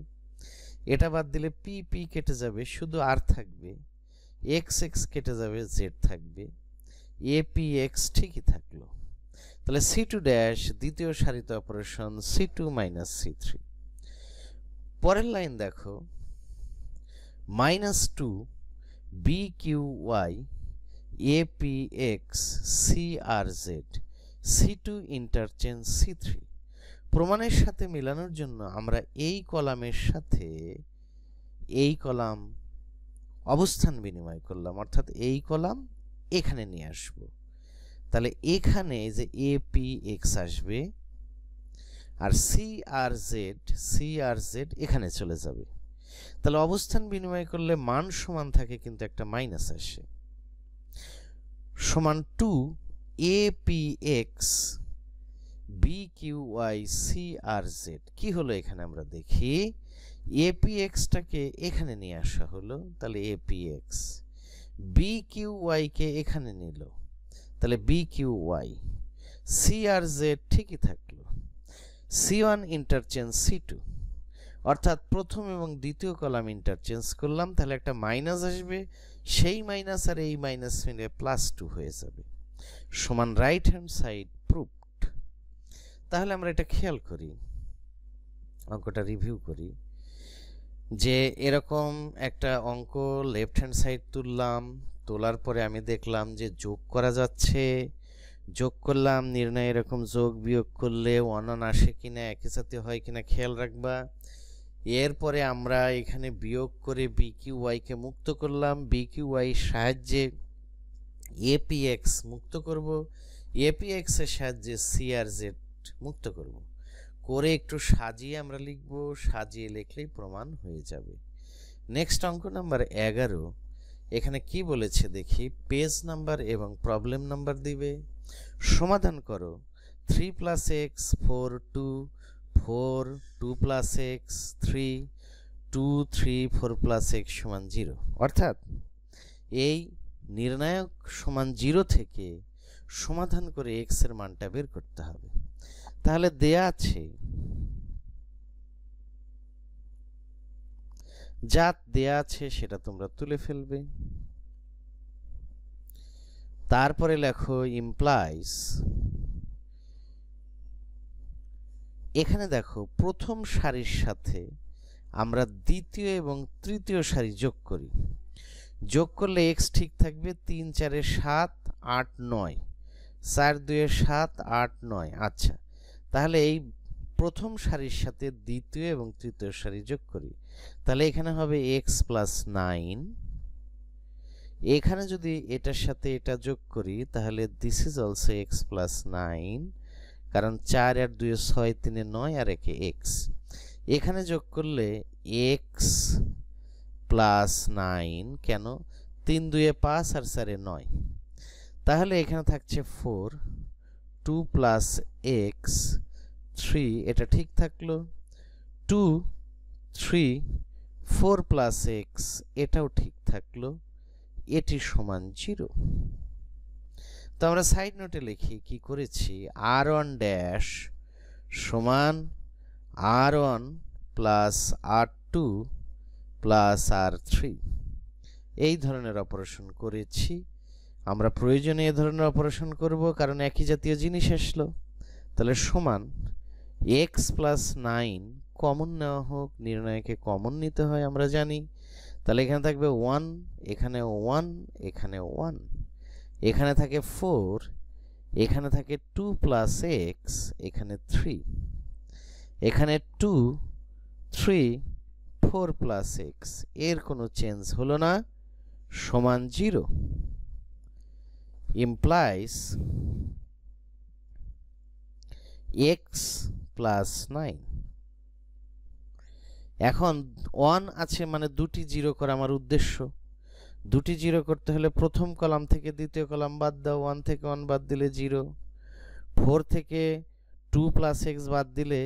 এটা বাদ দিলে পি পি কেটে যাবে, শুধু আর থাকবে। এক্স এক্স কেটে যাবে, জেড থাকবে। এ পি এক্স ঠিকই থাকলো। তাহলে সি টু ড্যাশ দ্বিতীয় সারিতে operation C two minus C three. পরের লাইন দেখো, -2 B Q Y A P X C R Z C two interchange C three. প্রমাণের সাথে মেলানোর জন্য আমরা এই কলামের সাথে এই কলাম অবস্থান বিনিময় করলাম, অর্থাৎ এই কলাম এখানে নিয়ে আসব। তাহলে এখানে যে এ পি এক্স আসবে, আর সি আর জেড এখানে চলে যাবে। তাহলে অবস্থান বিনিময় করলে মান সমান থাকে, কিন্তু একটা মাইনাস আসে। সমান 2 A P x B Q Y C R Z. কি হলো এখানে আমরা দেখি, এ পি এক্সটাকে এখানে নিয়ে আসা হলো, তাহলে a P x. B Q y কে এখানে নিল, তাহলে বি কিউ ওয়াই। সি আর জেড ঠিকই থাকলো। C one interchange c two, অর্থাৎ প্রথম এবং দ্বিতীয় কলাম ইন্টারচেঞ্জ করলাম, তাহলে একটা মাইনাস আসবে, সেই মাইনাস আর এই মাইনাস মিলে +2 হয়ে যাবে। সমান রাইট হ্যান্ড সাইড প্রুভড। তাহলে আমরা এটা খেয়াল করি, অঙ্কটা রিভিউ করি, যে এরকম একটা অঙ্ক লেফট হ্যান্ড সাইড তুললাম, তোলার পরে আমি দেখলাম যে যোগ করা যাচ্ছে, যোগ করলাম, নির্ণয় এরকম যোগ বিয়োগ করলে অনন আসে কিনা, একই সাথে হয় কিনা খেয়াল রাখবা। এরপরে আমরা এখানে বিয়োগ করে বি কিউ ওয়াইকে মুক্ত করলাম, বি কিউ ওয়াই সাহায্যে এপিএক্স মুক্ত করব, এপিএক্স এর সাহায্যে সি আর জেড মুক্ত করব, করে একটু সাজিয়ে আমরা লিখব, সাজিয়ে লিখলেই প্রমাণ হয়ে যাবে। নেক্সট অঙ্ক নাম্বার 11, এখানে কি বলেছে দেখি, পেজ নাম্বার এবং প্রবলেম নাম্বার দিবে, সমাধান করো। 3 + x 4 2 4 2 + x 3 2 3 4 + x = 0। অর্থাৎ এই নির্ণায়ক সমান 0 থেকে সমাধান করে x এর মানটা বের করতে হবে। তাহলে দেয়া আছে, যা দেয়া আছে সেটা তোমরা তুলে ফেলবে। তারপরে লেখো ইমপ্লাইজ। এখানে দেখো প্রথম সারির সাথে আমরা দ্বিতীয় এবং তৃতীয় সারি যোগ করি, যোগ করলে x ঠিক থাকবে, 3 4 7 8 9, 4 2 7 8 9। আচ্ছা, তাহলে এই প্রথম সারির সাথে দ্বিতীয় এবং তৃতীয় সারি যোগ করি, তাহলে এখানে হবে x + 9। এখানে যদি এটার সাথে এটা যোগ করি, তাহলে দিস ইজ অলসো x + 9, কারণ 4 আর 2 6 3 9 আর 1 x। এখানে যোগ করলে x + 9, কেন 3 2 5 আর 4 9, তাহলে এখানে থাকছে 4, 2 প্লাস এক্স 3, এটা ঠিক থাকলো। 2, 3, 4 প্লাস এক্স, এটাও ঠিক থাকলো। এটি সমান 0। তো আমরা সাইড নোটে লিখি কি করেছি, r1 ড্যাশ সমান r1 plus r2 plus r3, এই ধরনের অপারেশন করেছি। আমরা প্রয়োজনে এই ধরনের অপারেশন করব, কারণ একই জাতীয় জিনিস আসলো। তাহলে সমান x প্লাস 9 কমন নেওয়া হোক, নির্ণয়কে কমন নিতে হয় আমরা জানি। তাহলে এখানে থাকবে 1, এখানে 1, এখানে 1, এখানে থাকে 4, এখানে থাকে 2 প্লাস এক্স, এখানে 3, এখানে 2, 3, 4 প্লাস এক্স, এর কোনো চেঞ্জ হলো না, সমান 0। implies x plus 9। এখন 1 আছে মানে দুটি 0 করা আমার উদ্দেশ্য। দুটি 0 করতে হলে প্রথম কলাম থেকে দ্বিতীয় কলাম বাদ দাও, 1 থেকে 1 বাদ দিলে 0, 4 থেকে 2 প্লাস এক্স বাদ দিলে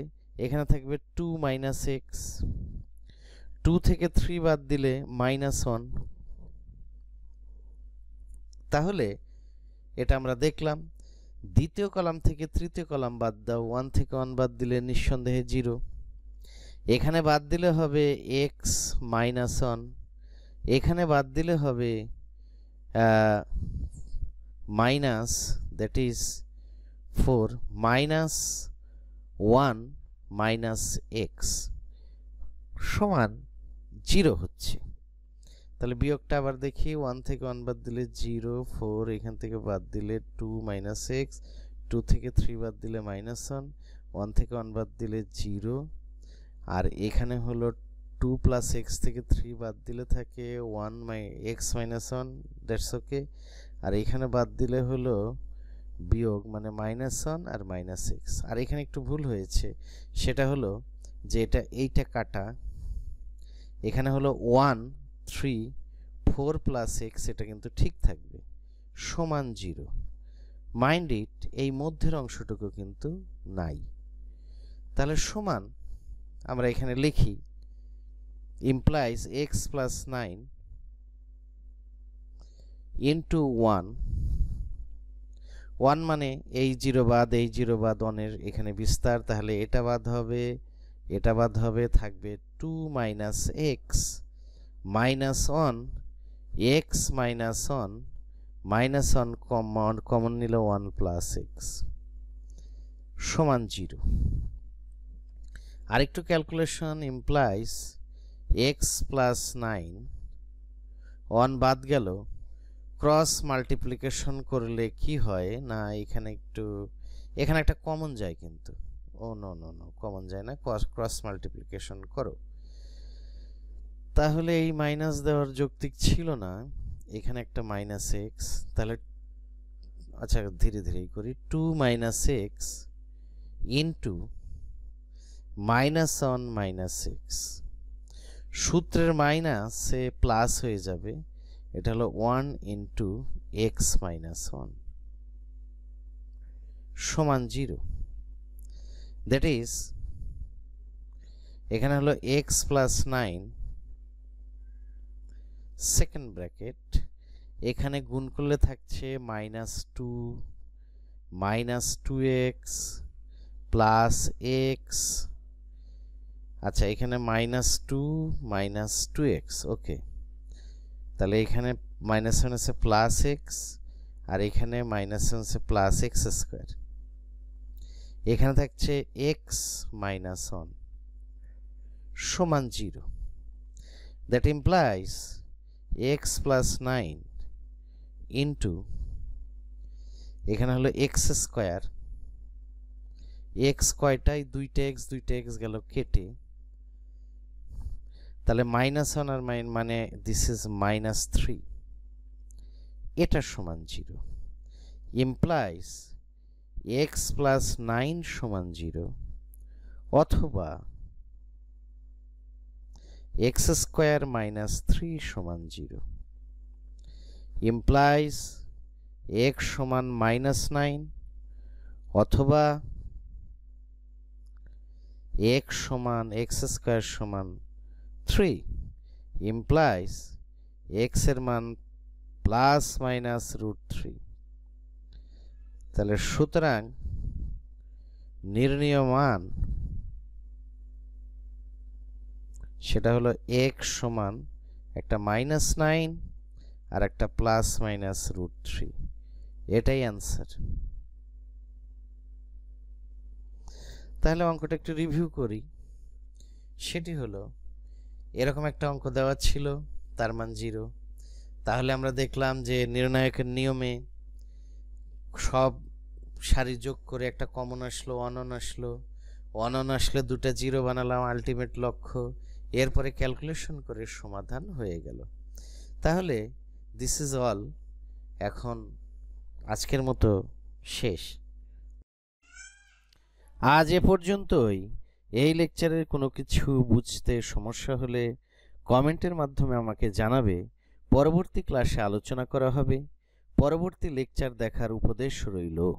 এখানে থাকবে 2 মাইনাস এক্স, 2 থেকে 3 বাদ দিলে -1। তাহলে এটা আমরা দেখলাম। দ্বিতীয় কলাম থেকে তৃতীয় কলাম বাদ দাও, 1 থেকে 1 বাদ দিলে নিঃসন্দেহে 0, এখানে বাদ দিলে হবে x -1, এখানে বাদ দিলে হবে minus, that is 4 -1 minus x সমান 0 হচ্ছে। তাহলে বিয়োগটা আবার দেখি, 1 থেকে 1 বাদ দিলে 0, 4 এখান থেকে বাদ দিলে 2 মাইনাস এক্স, 2 থেকে 3 বাদ দিলে -1, 1 থেকে 1 বাদ দিলে 0, আর এখানে হলো 2 প্লাস এক্স থেকে 3 বাদ দিলে থাকে 1 x -1, দ্যাটস ওকে। আর এখানে বাদ দিলে হলো বিয়োগ মানে -1 আর -x। আর এখানে একটু ভুল হয়েছে, সেটা হলো যে এইটা কাটা, এখানে হলো 1, 3, 4 প্লাস এক্স, এটা কিন্তু ঠিক থাকবে, সমান 0। মাইন্ড ইট, এই মধ্যের অংশটুকু কিন্তু নাই। তাহলে সমান আমরা এখানে লিখি implies x plus 9 into 1, 1 মানে এই 0 বাদ, এই 0 বাদ, 1 এর এখানে বিস্তার, তাহলে এটা বাদ হবে, এটা বাদ হবে, থাকবে 2 মাইনাস এক্স -1, x -1 -1 কমন নিলে 1 প্লাস এক্স সমান 0। আরেকটু ক্যালকুলেশন, implies x প্লাস 9, 1 বাদ গেল, ক্রস মাল্টিপ্লিকেশন করলে কি হয় না, এখানে একটা কমন যায়, কিন্তু নো কমন যায় না, ক্রস মাল্টিপ্লিকেশন করো। তাহলে এই মাইনাস দেওয়ার যৌক্তিক ছিল না, এখানে একটা মাইনাস এক্স, তাহলে আচ্ছা ধীরে ধীরেই করি, 2 minus x into -1 minus x, সূত্রের মাইনাসে প্লাস হয়ে যাবে, এটা হলো 1 ইন্টু এক্স -1 সমান 0। দ্যাট ইজ এখানে হলো x প্লাস 9 সেকেন্ড ব্র্যাকেট, এখানে গুণ করলে থাকছে -2 -2x প্লাস এক্স, আচ্ছা এখানে -2 -2x, ওকে। তাহলে এখানে -1 আছে প্লাস এক্স, আর এখানে -1 আছে প্লাস এক্স স্কোয়ার, এখানে থাকছে x -1 সমান 0। That implies x plus 9 into এখানে হলো এক্স স্কোয়ার, এক্স কয়টাই, দুইটা এক্স গেল কেটে, তাহলে -1 আর মানে দিস ইজ -3, এটা সমান 0। ইমপ্লাইজ x প্লাস 9 সমান 0, অথবা x স্কোয়ার -3 সমান 0। ইমপ্লাইজ x সমান -9 অথবা x সমান x স্কয়ার সমান 3 implies x এর মান ±√3। তাহলে সুতরাং নির্ণীয় মান সেটা হলো x সমান একটা -9 আর একটা ±√3। এটাই অ্যান্সার। তাহলে অঙ্কটা একটু রিভিউ করি। সেটি হলো এরকম একটা অঙ্ক দেওয়া ছিল, তার মান 0। তাহলে আমরা দেখলাম যে নির্ণায়কের নিয়মে সব সারি যোগ করে একটা কমন আসলো, অনন আসলো, অনন আসলে দুটা 0 বানালাম আলটিমেট লক্ষ্য, এরপরে ক্যালকুলেশন করে সমাধান হয়ে গেল। তাহলে দিস ইজ অল। এখন আজকের মতো শেষ। আজ এ পর্যন্তই। এই লেকচারের কোনো কিছু বুঝতে সমস্যা হলে কমেন্টের মাধ্যমে আমাকে জানাবে। পরবর্তী ক্লাসে আলোচনা করা হবে। পরবর্তী লেকচার দেখার উপদেশ রইল।